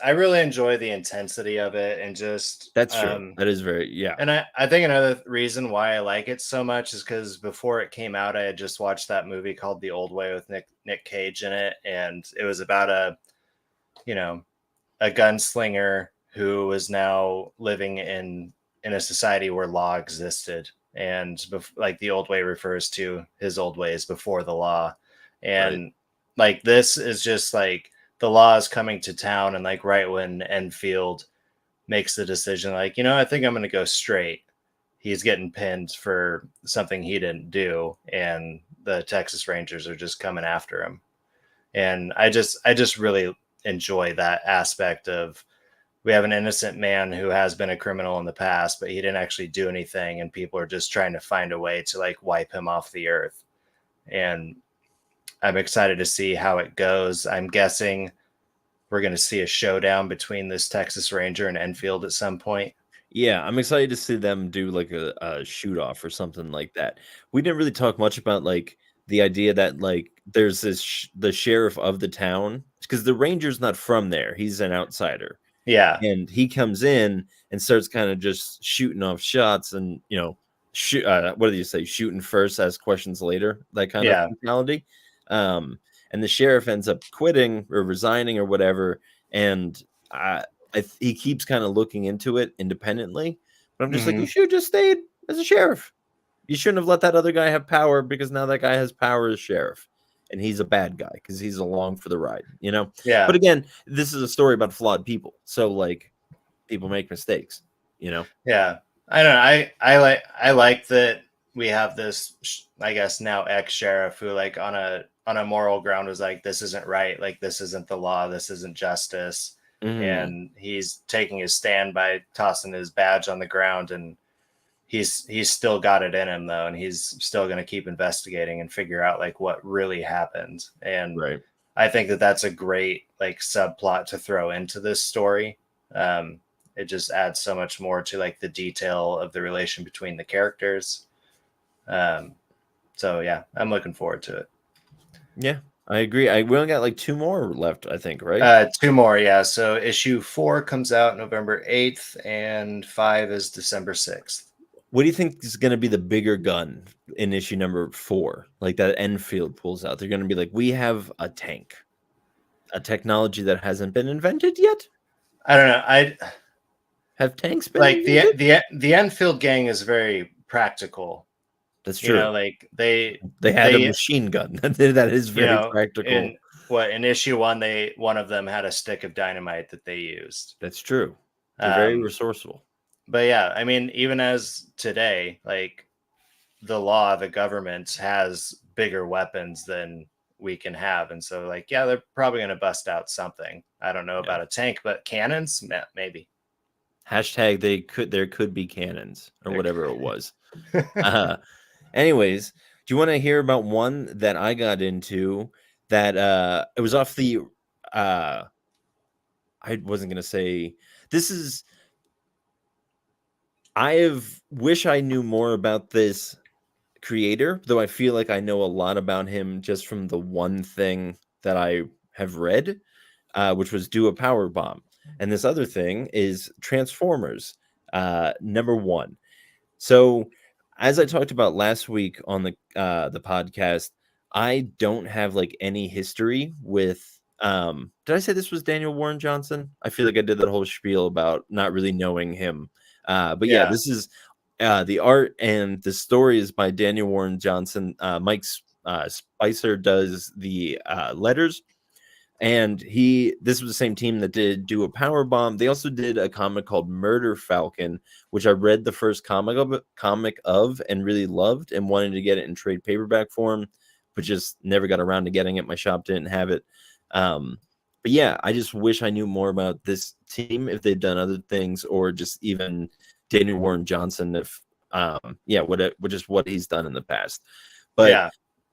I really enjoy the intensity of it and just that's true. That is very yeah. and I think another reason why I like it so much is because before it came out, I had just watched that movie called The Old Way with Nick Cage in it, and it was about you know a gunslinger who was now living in a society where law existed, and like the old way refers to his old ways before the law, Right. and like this is just like the law is coming to town, and like right when Enfield makes the decision, like I think I'm going to go straight. he's getting pinned for something he didn't do, and the Texas Rangers are just coming after him. And I just really enjoy that aspect of, we have an innocent man who has been a criminal in the past, but he didn't actually do anything, and people are just trying to find a way to like wipe him off the earth. And I'm excited to see how it goes. I'm guessing we're going to see a showdown between this Texas Ranger and Enfield at some point. Yeah, I'm excited to see them do like a shoot off or something like that. We didn't really talk much about like the idea that like there's the sheriff of the town, because the ranger's not from there. He's an outsider. Yeah. And he comes in and starts kind of just shooting off shots and, what do you say? Shooting first, ask questions later, that kind of Yeah. mentality. And the sheriff ends up quitting or resigning or whatever. And he keeps kind of looking into it independently. But I'm just like, you should have just stayed as a sheriff. You shouldn't have let that other guy have power, because now that guy has power as sheriff. And he's a bad guy because he's along for the ride, Yeah. But again, this is a story about flawed people. So like people make mistakes, Yeah. I don't know. I like that we have this, I guess now ex-sheriff who like on a moral ground was like, this isn't right. Like, this isn't the law. This isn't justice. And he's taking his stand by tossing his badge on the ground, and he's still got it in him though, and he's still going to keep investigating and figure out like what really happened. And Right. I think that that's a great like subplot to throw into this story. It just adds so much more to like the detail of the relation between the characters. So yeah, I'm looking forward to it. Yeah, I agree. We only got like 2 more left, I think, right? 2 more, yeah. So issue 4 comes out November 8th, and 5 is December 6th. What do you think is going to be the bigger gun in issue number 4? Like that Enfield pulls out. They're going to be like, we have a tank, a technology that hasn't been invented yet. I don't know. Have tanks been like invented? the Enfield gang is very practical. That's true. Like they had a machine gun that is very practical. In issue 1, one of them had a stick of dynamite that they used. That's true. They're very resourceful. But yeah, I mean, even as today, like the law, the government has bigger weapons than we can have. And so like, yeah, they're probably going to bust out something. I don't know about a tank, but cannons, maybe. Hashtag there could be cannons or whatever it was. Anyways, do you want to hear about one that I got into that it was off the I wasn't going to say this is wish I knew more about this creator, though I feel like I know a lot about him just from the one thing that I have read, which was Do a Power Bomb. And this other thing is Transformers, number 1. So, as I talked about last week on the podcast, I don't have like any history with. Did I say this was Daniel Warren Johnson? I feel like I did that whole spiel about not really knowing him. But yeah, this is the art and the story is by Daniel Warren Johnson. Mike Spicer does the letters. And this was the same team that did Do a Power Bomb. They also did a comic called Murder Falcon, which I read the first comic of and really loved and wanted to get it in trade paperback form, but just never got around to getting it. My shop didn't have it. But yeah, I just wish I knew more about this team, if they've done other things, or just even Daniel Warren Johnson, if what he's done in the past. But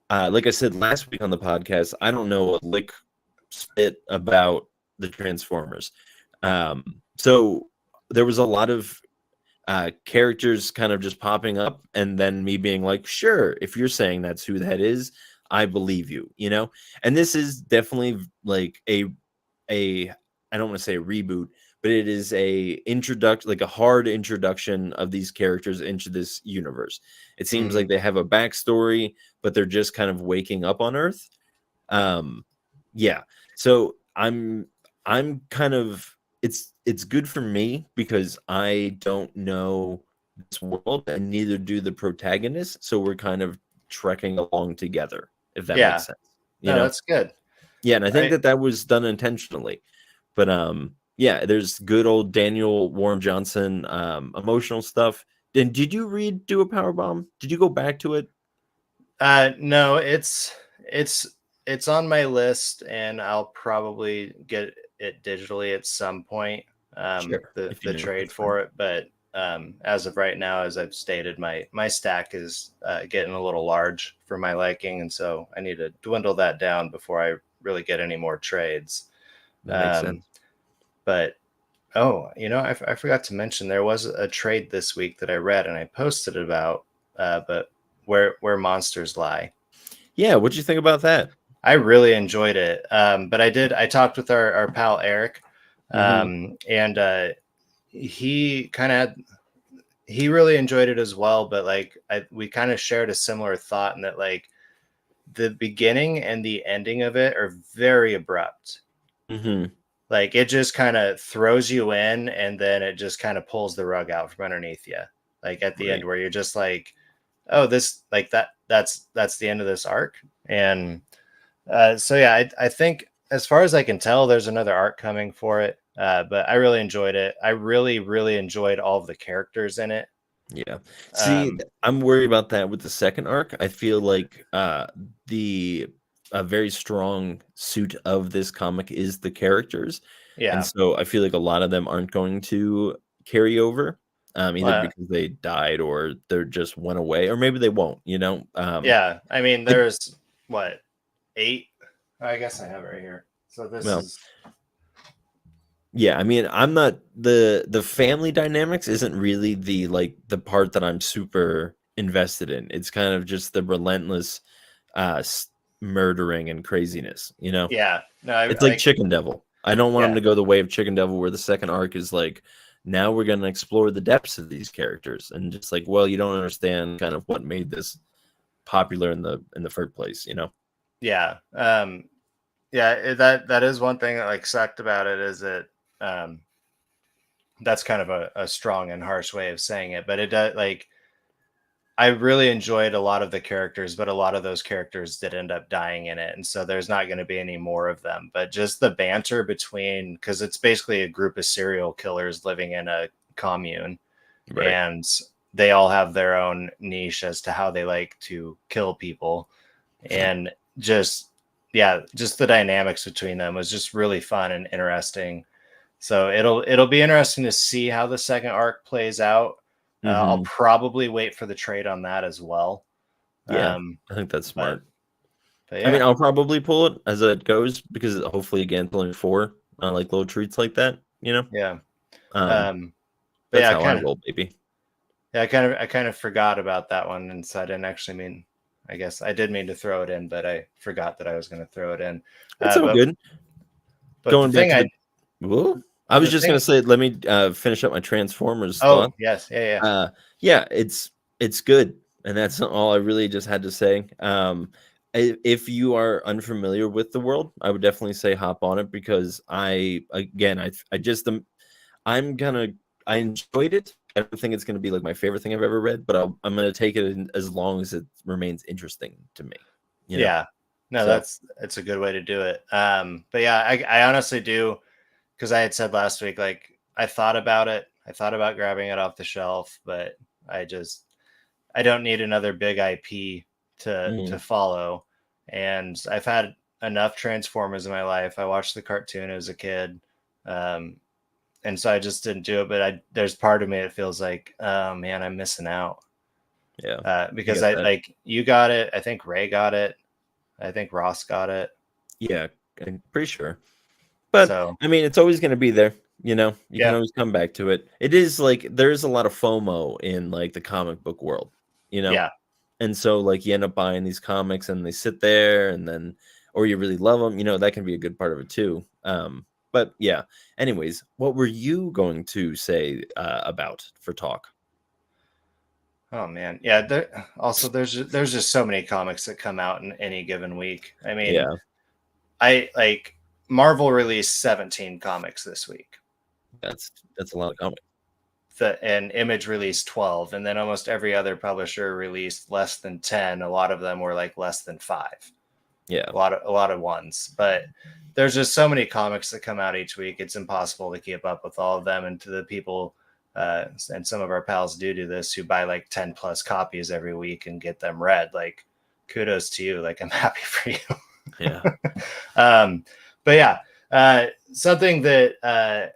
like I said last week on the podcast, I don't know a lick spit about the Transformers. So there was a lot of characters kind of just popping up, and then me being like, sure, if you're saying that's who that is, I believe you, and this is definitely like a I don't want to say a reboot, but it is a introduction, like a hard introduction of these characters into this universe. It seems like they have a backstory, but they're just kind of waking up on Earth. Yeah. So I'm kind of, it's good for me because I don't know this world and neither do the protagonists. So we're kind of trekking along together, if that makes sense. That's good. Yeah. And I think that was done intentionally, but, yeah, there's good old Daniel Warren Johnson, emotional stuff, And did you read Do a Power Bomb? Did you go back to it? No, it's it's on my list, and I'll probably get it digitally at some point. Sure. The If you do, trade that's fine. for it, but as of right now, as I've stated, my stack is getting a little large for my liking, and so I need to dwindle that down before I really get any more trades. That makes Um, sense. but oh, I forgot to mention there was a trade this week that I read and I posted about, but where monsters lie. Yeah, what'd you think about that? I really enjoyed it. But I talked with our pal Eric, Mhm. and he kind of he really enjoyed it as well. But like we kind of shared a similar thought in that like the beginning and the ending of it are very abrupt. Mhm. Like it just kind of throws you in, and then it just kind of pulls the rug out from underneath you. Like at the end, Right. where you're just like, oh, this like that's the end of this arc, and so yeah, I think as far as I can tell, there's another arc coming for it. But I really enjoyed it. I really enjoyed all of the characters in it. Yeah. See, Um, I'm worried about that with the second arc. I feel like the a very strong suit of this comic is the characters. And yeah, so I feel like a lot of them aren't going to carry over, either well, because they died or they're just went away, or maybe they won't, you know? yeah. I mean, I, there's what 8. I guess I have it right here. So this well, is yeah, I mean, I'm not the family dynamics isn't really the part that I'm super invested in. It's kind of just the relentless murdering and craziness, you know? yeah. No, I It's like like Chicken Devil. I don't want him yeah, to go the way of Chicken Devil where the second arc is like now we're going to explore the depths of these characters and just like, well, you don't understand kind of what made this popular in the first place, you know? yeah. Yeah. That is one thing that like sucked about it is that um, that's kind of a strong and harsh way of saying it, but it does like I really enjoyed a lot of the characters, but a lot of those characters did end up dying in it. And so there's not going to be any more of them. But just the banter between, because it's basically a group of serial killers living in a commune, Right. and they all have their own niche as to how they like to kill people. And just, yeah, just the dynamics between them was just really fun and interesting. So it'll be interesting to see how the second arc plays out. I'll Mhm. probably wait for the trade on that as well. Yeah. Um, I think that's but smart. but I mean, yeah, I'll probably pull it as it goes because hopefully again it's only 4, like little treats like that, you know? yeah. Um, Um, but that's yeah, how I roll, baby. I kind of forgot about that one, and so I didn't actually mean. I guess I did mean to throw it in, but I forgot that I was going to throw it in. It's Uh, all but good. but Going back to whoa. I was the just gonna thing. say, let me finish up my Transformers thought. Oh yes, yeah, Uh, yeah, it's good, and that's all I really just had to say. If you are unfamiliar with the world, I would definitely say hop on it because I just I'm gonna I enjoyed it. I don't think it's gonna be like my favorite thing I've ever read, but I'm gonna take it as long as it remains interesting to me. You know, yeah. No, so that's a good way to do it. But yeah, I honestly do because I had said last week like I thought about it. I thought about grabbing it off the shelf, but I just I don't need another big IP to mm, follow. And I've had enough Transformers in my life. I watched the cartoon as a kid. Um, and so I just didn't do it. But there's part of me that feels like, oh man, I'm missing out. yeah, I Because get I that. like you got it. I think Ray got it. I think Ross got it. Yeah, I'm pretty sure. But So I mean, it's always going to be there. You know, you can yeah, always come back to it. It is like there's a lot of FOMO in like the comic book world, you know, yeah, and so like you end up buying these comics and they sit there, and then or you really love them. You know, that can be a good part of it too. But yeah. Anyways, what were you going to say about for talk? oh man, yeah. Also, there's just so many comics that come out in any given week. I mean, Yeah, I like Marvel released 17 comics this week. that's a lot of comics. And Image released 12, and then almost every other publisher released less than 10. A lot of them were like less than 5. Yeah, A lot of ones, but there's just so many comics that come out each week. It's impossible to keep up with all of them. And to the people and some of our pals do this, who buy like 10 plus copies every week and get them read. Like, kudos to you. Like, I'm happy for you. Yeah. But yeah, something that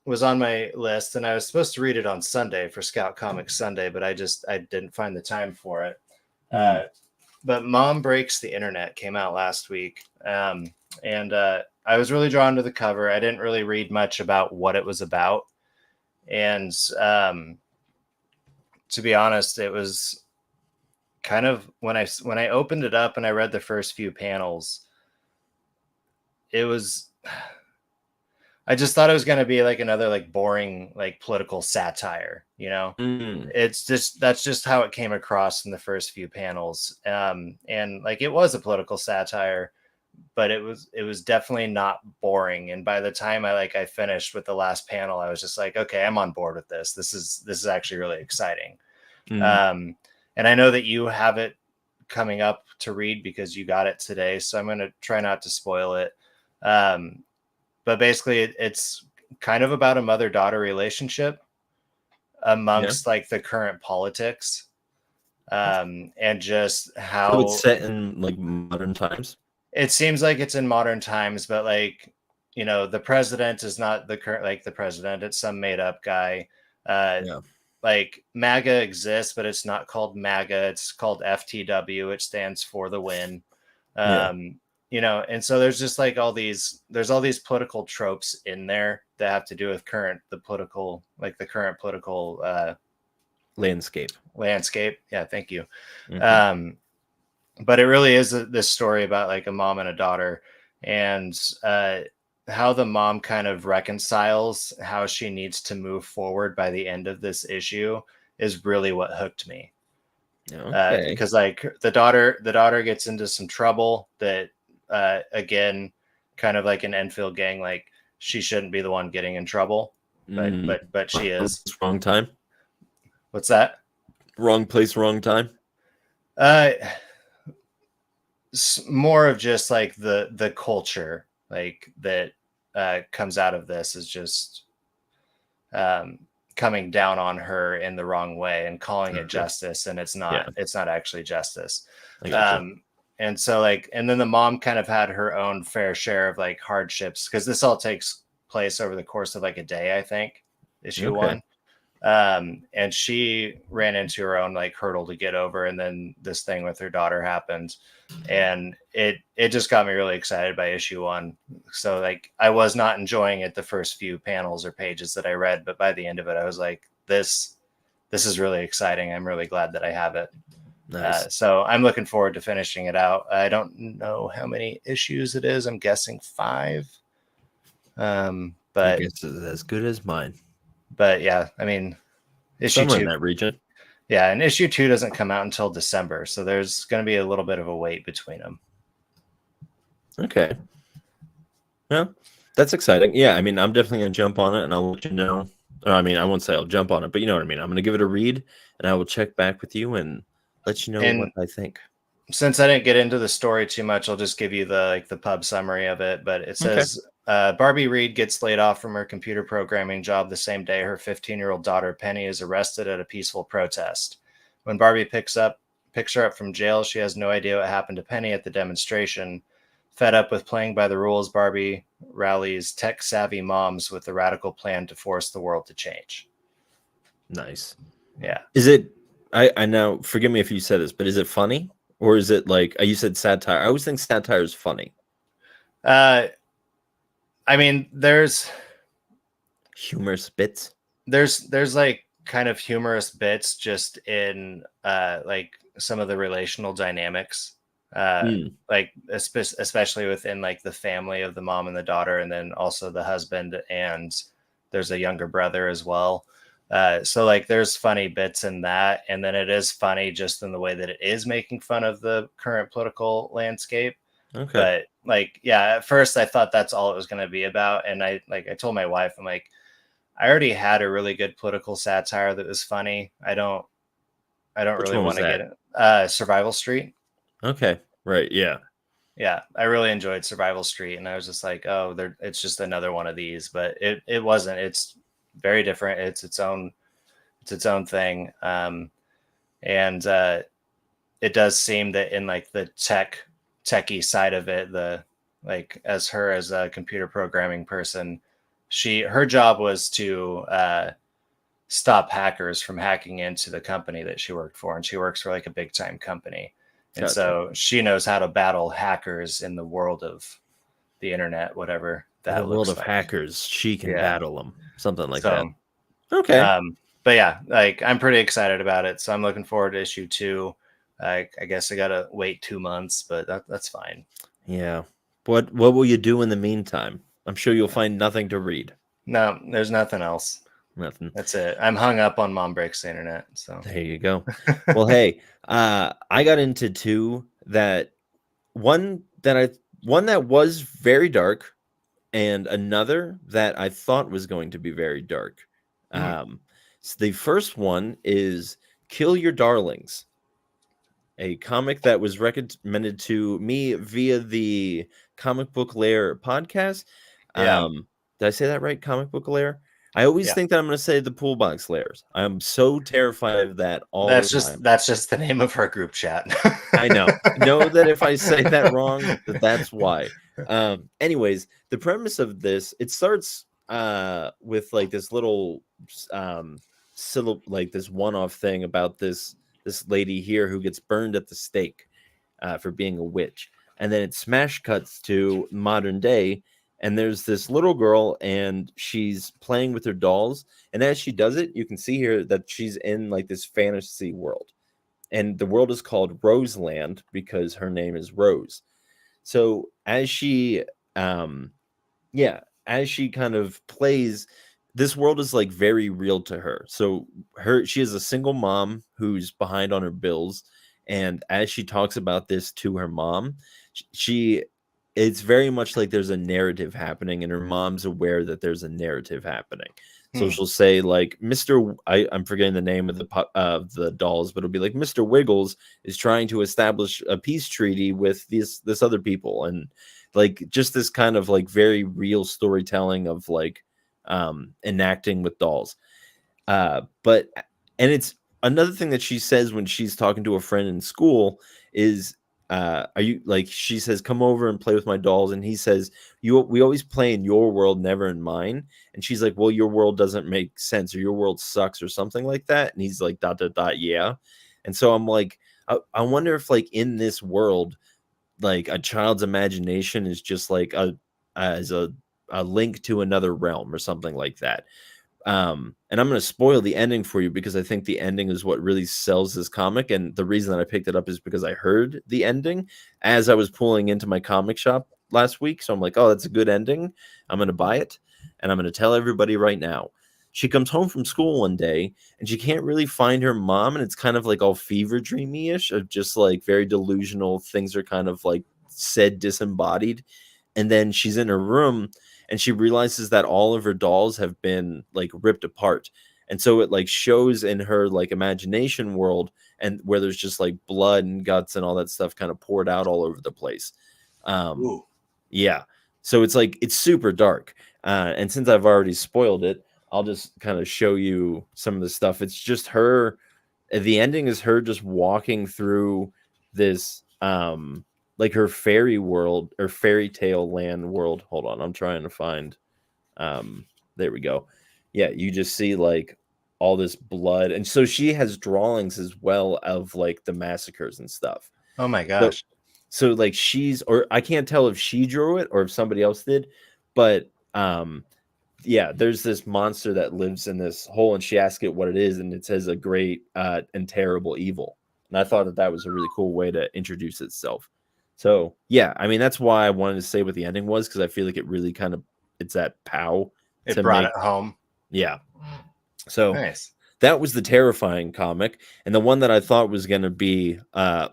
was on my list, and I was supposed to read it on Sunday for Scout Comics Sunday, but I didn't find the time for it. But Mom Breaks the Internet came out last week, and I was really drawn to the cover. I didn't really read much about what it was about, and to be honest, it was kind of when I opened it up and I read the first few panels, it was. I just thought it was going to be like another like boring like political satire, you know. It's just that's just how it came across in the first few panels, and like it was a political satire, but it was definitely not boring. And by the time I finished with the last panel, I was just like, okay, I'm on board with this. This is actually really exciting. And I know that you have it coming up to read because you got it today, so I'm going to try not to spoil it. But basically it's kind of about a mother-daughter relationship amongst like the current politics, and just how so it's set in like modern times. It seems like it's in modern times, but like, you know, the president is not the current, like the president, it's some made up guy. Like MAGA exists, but it's not called MAGA. It's called FTW, which stands for the win. You know, and so there's just like all these political tropes in there that have to do with the current political landscape. Yeah, thank you. But it really is this story about like a mom and a daughter, and how the mom kind of reconciles how she needs to move forward by the end of this issue is really what hooked me. Because like the daughter gets into some trouble that again, kind of like an Enfield gang, like she shouldn't be the one getting in trouble, but she is. Wrong time. What's that? Wrong place, wrong time. More of just like the culture like that comes out of this is just coming down on her in the wrong way and calling it justice, and it's not actually justice. And so like, and then the mom kind of had her own fair share of like hardships, because this all takes place over the course of like a day, I think, issue one. And she ran into her own like hurdle to get over, and then this thing with her daughter happened, and it just got me really excited by issue one. So like, I was not enjoying it the first few panels or pages that I read, but by the end of it I was like, this is really exciting. I'm really glad that I have it. Nice. So I'm looking forward to finishing it out. I don't know how many issues it is. I'm guessing 5. But I guess it's as good as mine. But yeah, I mean, issue somewhere 2 in that region. Yeah, and issue 2 doesn't come out until December, so there's going to be a little bit of a wait between them. Okay. Yeah, that's exciting. Yeah, I mean, I'm definitely going to jump on it, and I'll let you know. Or, I mean, I won't say I'll jump on it, but you know what I mean. I'm going to give it a read, and I will check back with you and let you know what I think. Since I didn't get into the story too much, I'll just give you the pub summary of it. But it says Barbie Reed gets laid off from her computer programming job the same day her 15-year-old daughter Penny is arrested at a peaceful protest. When Barbie picks her up from jail, she has no idea what happened to Penny at the demonstration. Fed up with playing by the rules, Barbie rallies tech-savvy moms with a radical plan to force the world to change. Nice. Yeah. Is it? I now, forgive me if you said this, but is it funny, or is it like you said satire? I always think satire is funny. I mean, there's humorous bits. There's like kind of humorous bits just in like some of the relational dynamics, like especially within like the family of the mom and the daughter, and then also the husband, and there's a younger brother as well. So like there's funny bits in that, and then it is funny just in the way that it is making fun of the current political landscape. Okay. But like, yeah, at first I thought that's all it was going to be about, and I told my wife, I'm like, I already had a really good political satire that was funny. I don't really want to get it. Survival Street. Okay. Right. Yeah. Yeah, I really enjoyed Survival Street, and I was just like, oh, it's just another one of these, but it wasn't. very different. It's its own thing. And it does seem that in like the techie side of it, the like as her as a computer programming person, her job was to stop hackers from hacking into the company that she worked for, and she works for like a big time company, and Gotcha. so she knows how to battle hackers in the world of the internet, whatever In the that world looks of like. hackers, she can Yeah. battle them. Something like that. So, Okay. but yeah, like I'm pretty excited about it. So I'm looking forward to issue 2. I guess I gotta wait 2 months, but that's fine. Yeah. What will you do in the meantime? I'm sure you'll find nothing to read. No, there's nothing else. Nothing. That's it. I'm hung up on Mom Breaks the Internet. So There you go. Well, hey, I got into two that one that was very dark, and another that I thought was going to be very dark. Hmm. So the first one is Kill Your Darlings, a comic that was recommended to me via the Comic Book Lair podcast. Yeah, Did I say that right? Comic Book Lair? I always yeah. think that I'm going to say the Pool Box Lairs. I'm so terrified of that all the time. That's just the name of our group chat. I know. Know that if I say that wrong, that's why. Anyways, the premise of this, it starts with like this little like this one-off thing about this lady here who gets burned at the stake for being a witch. And then it smash cuts to modern day, and there's this little girl, and she's playing with her dolls. And as she does it, you can see here that she's in like this fantasy world, and the world is called Roseland because her name is Rose. So as she as she kind of plays, this world is like very real to her. So she is a single mom who's behind on her bills, and as she talks about this to her mom, she it's very much like there's a narrative happening, and her mom's aware that there's a narrative happening. So Hmm. she'll say like I'm forgetting the name of the dolls, but it'll be like Mr. Wiggles is trying to establish a peace treaty with this other people, and like just this kind of like very real storytelling of like enacting with dolls. But and it's another thing that she says when she's talking to a friend in school is are you like she says come over and play with my dolls, and he says we always play in your world, never in mine. And she's like, well, your world doesn't make sense, or your world sucks, or something like that. And he's like dot dot dot yeah. And so I'm like, I wonder if like in this world, like a child's imagination is just like as a link to another realm or something like that. And I'm going to spoil the ending for you because I think the ending is what really sells this comic. And the reason that I picked it up is because I heard the ending as I was pulling into my comic shop last week. So I'm like, oh, that's a good ending. I'm going to buy it. And I'm going to tell everybody right now. She comes home from school one day and she can't really find her mom. And it's kind of like all fever dreamy ish of just like very delusional. Things are kind of like said disembodied. And then she's in her room and she realizes that all of her dolls have been like ripped apart. And so it like shows in her like imagination world, and where there's just like blood and guts and all that stuff kind of poured out all over the place. um Ooh. yeah, so it's like it's super dark. And since I've already spoiled it, I'll just kind of show you some of the stuff. It's just her, the ending is her just walking through this like her fairy world or fairy tale land world. Hold on, I'm trying to find there we go. Yeah, you just see like all this blood, and so she has drawings as well of like the massacres and stuff. Oh my So gosh. like she's, or I can't tell if she drew it or if somebody else did, but yeah, there's this monster that lives in this hole, and she asks it what it is, and it says a great and terrible evil. And I thought that that was a really cool way to introduce itself. So yeah, I mean that's why I wanted to say what the ending was, because I feel like it really kind of, it's that pow It to brought make, it home. yeah. So Nice. that was the terrifying comic, and the one that I thought was going to be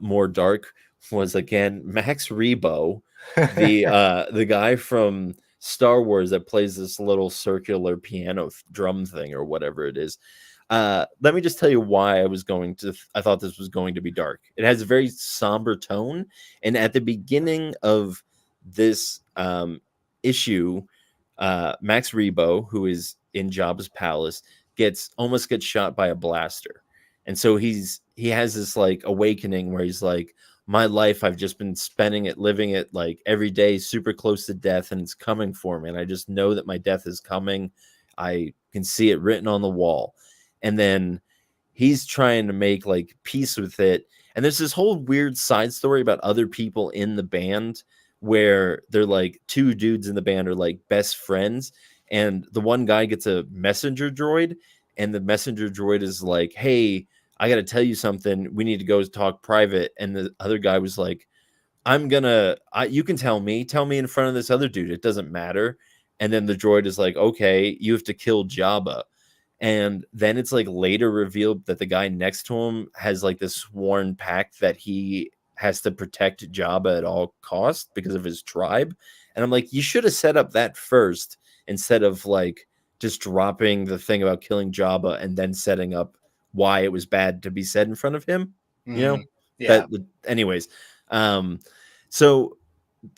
more dark was again Max Rebo, the guy from Star Wars that plays this little circular piano drum thing or whatever it is. Let me just tell you why I thought this was going to be dark. It has a very somber tone, and at the beginning of this issue, Max Rebo, who is in Jabba's palace almost gets shot by a blaster. And so he has this like awakening where he's like, my life, I've just been spending it, living it like every day, super close to death, and it's coming for me. And I just know that my death is coming. I can see it written on the wall. And then he's trying to make like peace with it. And there's this whole weird side story about other people in the band where they're like two dudes in the band are like best friends. And the one guy gets a messenger droid, and the messenger droid is like, hey, I got to tell you something. We need to go talk private. And the other guy was like, you can tell me in front of this other dude. It doesn't matter. And then the droid is like, okay, you have to kill Jabba. And then it's like later revealed that the guy next to him has like this sworn pact that he has to protect Jabba at all costs because of his tribe. And I'm like, you should have set up that first instead of like just dropping the thing about killing Jabba and then setting up why it was bad to be said in front of him. You know? Yeah. Anyways. So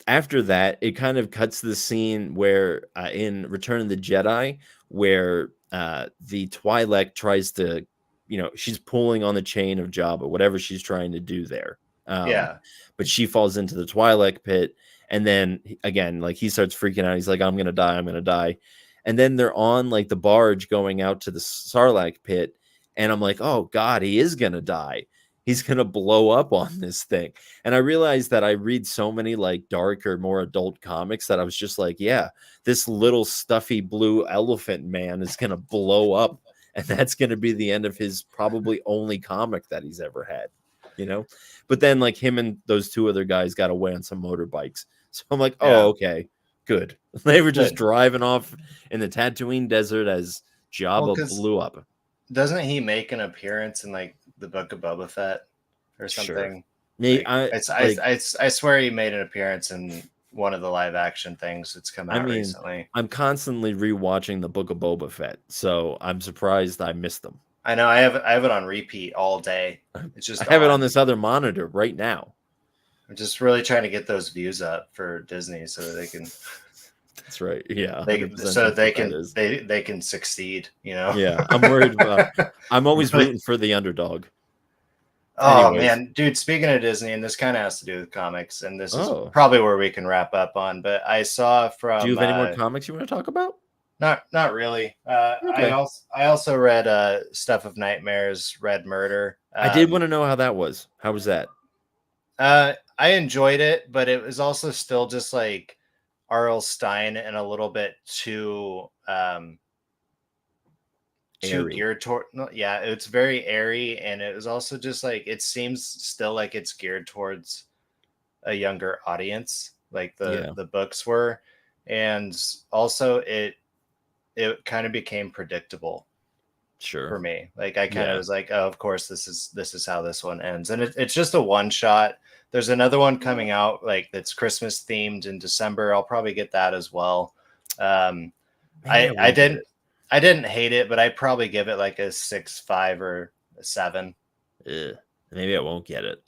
after that, it kind of cuts to the scene where in Return of the Jedi, where the Twi'lek tries to, she's pulling on the chain of Jabba, whatever she's trying to do there. But she falls into the Twi'lek pit, and then again, like he starts freaking out. He's like, I'm gonna die. And then they're on like the barge going out to the Sarlacc pit, and I'm like, oh God, he is gonna die. He's gonna blow up on this thing. And I realized that I read so many like darker, more adult comics that I was just like, yeah, this little stuffy blue elephant man is gonna blow up, and that's gonna be the end of his probably only comic that he's ever had, But then like him and those two other guys got away on some motorbikes. So I'm like, oh, okay, good. They were just driving off in the Tatooine desert as Jabba blew up. Doesn't he make an appearance in like the Book of Boba Fett or something? Sure. I swear he made an appearance in one of the live action things that's come out recently. I'm constantly rewatching the Book of Boba Fett, so I'm surprised I missed them. I know I have it on repeat all day. It's just I have it on this other monitor right now. I'm just really trying to get those views up for Disney so that they can. That's right. Yeah. So they can succeed. Yeah, I'm worried about. I'm always rooting for the underdog. Oh, anyways. Man, dude, speaking of Disney, and this kind of has to do with comics, and this is probably where we can wrap up on, but I saw from... Do you have any more comics you want to talk about? Not really. Okay. I also read Stuff of Nightmares, Red Murder. I did want to know how that was. How was that? I enjoyed it, but it was also still just like R.L. Stine and a little bit too... too geared toward it's very airy, and it was also just like it seems still like it's geared towards a younger audience, like the books were, and also it kind of became predictable for me. Like I kind of was like, oh, of course this is how this one ends, and it's just a one shot. There's another one coming out like that's Christmas themed in December. I'll probably get that as well. I didn't hate it, but I'd probably give it like a 6.5 or a 7. Maybe I won't get it.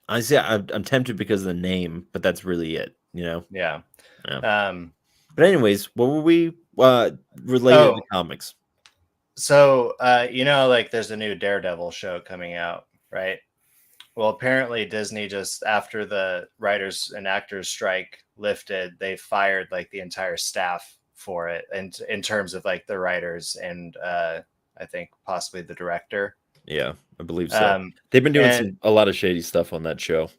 Honestly, I'm tempted because of the name, but that's really it, Yeah. But anyways, what were we related to comics? So, like there's a new Daredevil show coming out, right? Well, apparently Disney just after the writers and actors strike lifted, they fired like the entire staff for it, and in terms of like the writers and I think possibly the director. Yeah, I believe so. They've been doing a lot of shady stuff on that show,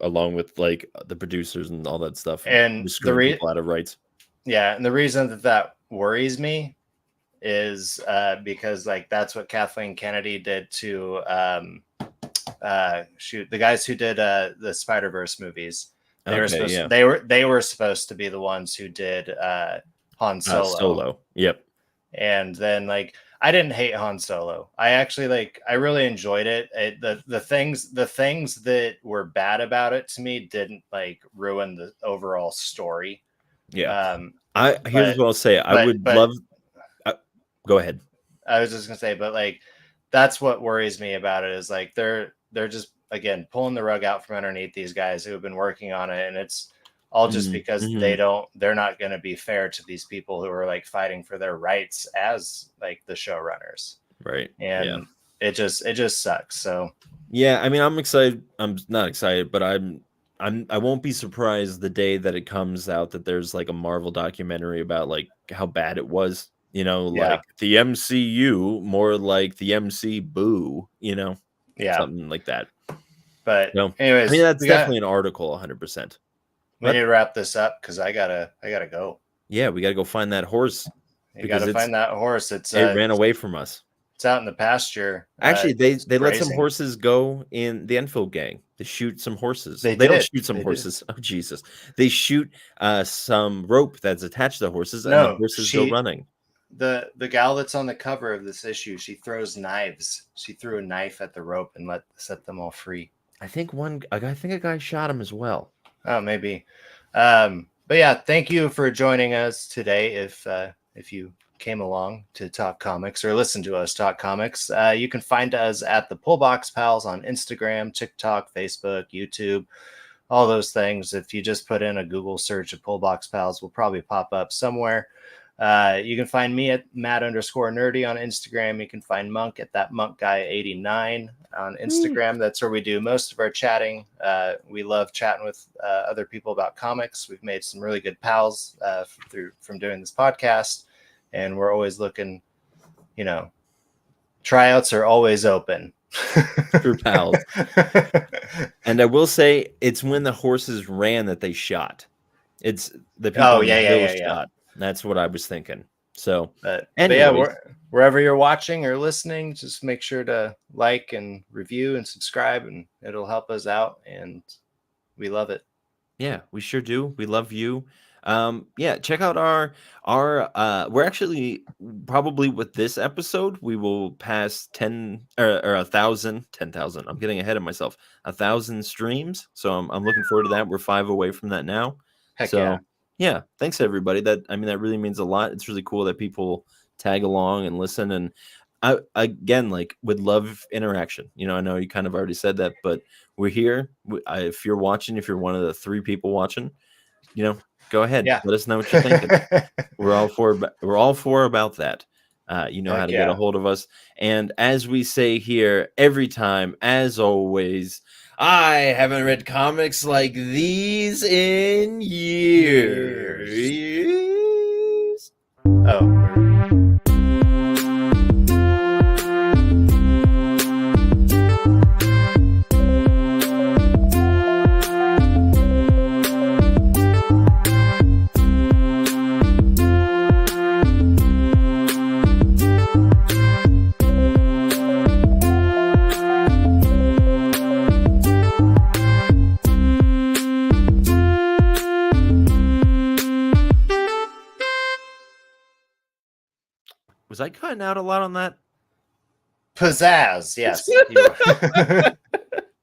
along with like the producers and all that stuff, and screwing people out of rights. Yeah, and the reason that worries me is because like that's what Kathleen Kennedy did to the guys who did the Spider-Verse movies. They were supposed to be the ones who did Han Solo. Yep. And then like I didn't hate Han Solo. I really enjoyed it. The things that were bad about it to me didn't like ruin the overall story. Yeah. Here's what I'll say. I would love. Go ahead. I was just gonna say, but like that's what worries me about it is like they're just again pulling the rug out from underneath these guys who have been working on it, and it's all just because Mm-hmm. they're not going to be fair to these people who are like fighting for their rights as like the showrunners. Right. Yeah. And it just sucks. So Yeah, I mean, I'm excited. I'm not excited, but I won't be surprised the day that it comes out that there's like a Marvel documentary about like how bad it was. You know, yeah, like the MCU, more like the MC Boo. You know, yeah. something like that. But No, I mean anyways, that's definitely an article, 100%. we need But to wrap this up because I gotta go. yeah, we got to go find that horse You got because to find that horse. it ran away from us. It's out in the pasture. Actually, It's they let some grazing. horses go in the Enfield gang. They shoot some horses. They They don't did. shoot some They did. horses. Oh Jesus! They shoot some rope that's attached to the horses, and the No, horses go running. the gal that's on the cover of this issue, she throws knives. She threw a knife at the rope and set them all free. I think a guy shot him as well. Oh, maybe. But yeah, thank you for joining us today. If you came along to talk comics or listen to us talk comics, you can find us at the Pullbox Pals on Instagram, TikTok, Facebook, YouTube, all those things. If you just put in a Google search of Pullbox Pals, we'll probably pop up somewhere. You can find me at Matt_nerdy on Instagram. You can find Monk at that Monk Guy 89 on Instagram. That's where we do most of our chatting. We love chatting with other people about comics. We've made some really good pals from doing this podcast, and we're always looking. You know, tryouts are always open. True pals. And I will say, it's when the horses ran that they shot. It's the people Oh on yeah, the yeah, hill yeah, yeah. shot. That's what I was thinking. So, But yeah, anyways, wherever you're watching or listening, just make sure to like and review and subscribe, and it'll help us out. And we love it. yeah, we sure do. We love you. Yeah, check out our we're actually probably with this episode, we will pass 10 or 1,000, 10,000. I'm getting ahead of myself. 1,000 streams. So I'm looking forward to that. We're 5 away from that now. Heck yeah. So yeah, thanks everybody. That really means a lot. It's really cool that people tag along and listen. And I again like would love interaction. You know, I know you kind of already said that, but we're here. If you're watching, if you're one of the 3 people watching, you know, go ahead. Yeah. Let us know what you're thinking. We're all for about that. You know how Heck to get a yeah. hold of us. And as we say here every time, as always, I haven't read comics like these in years. Oh. Was I cutting out a lot on that? Pizzazz. Yes.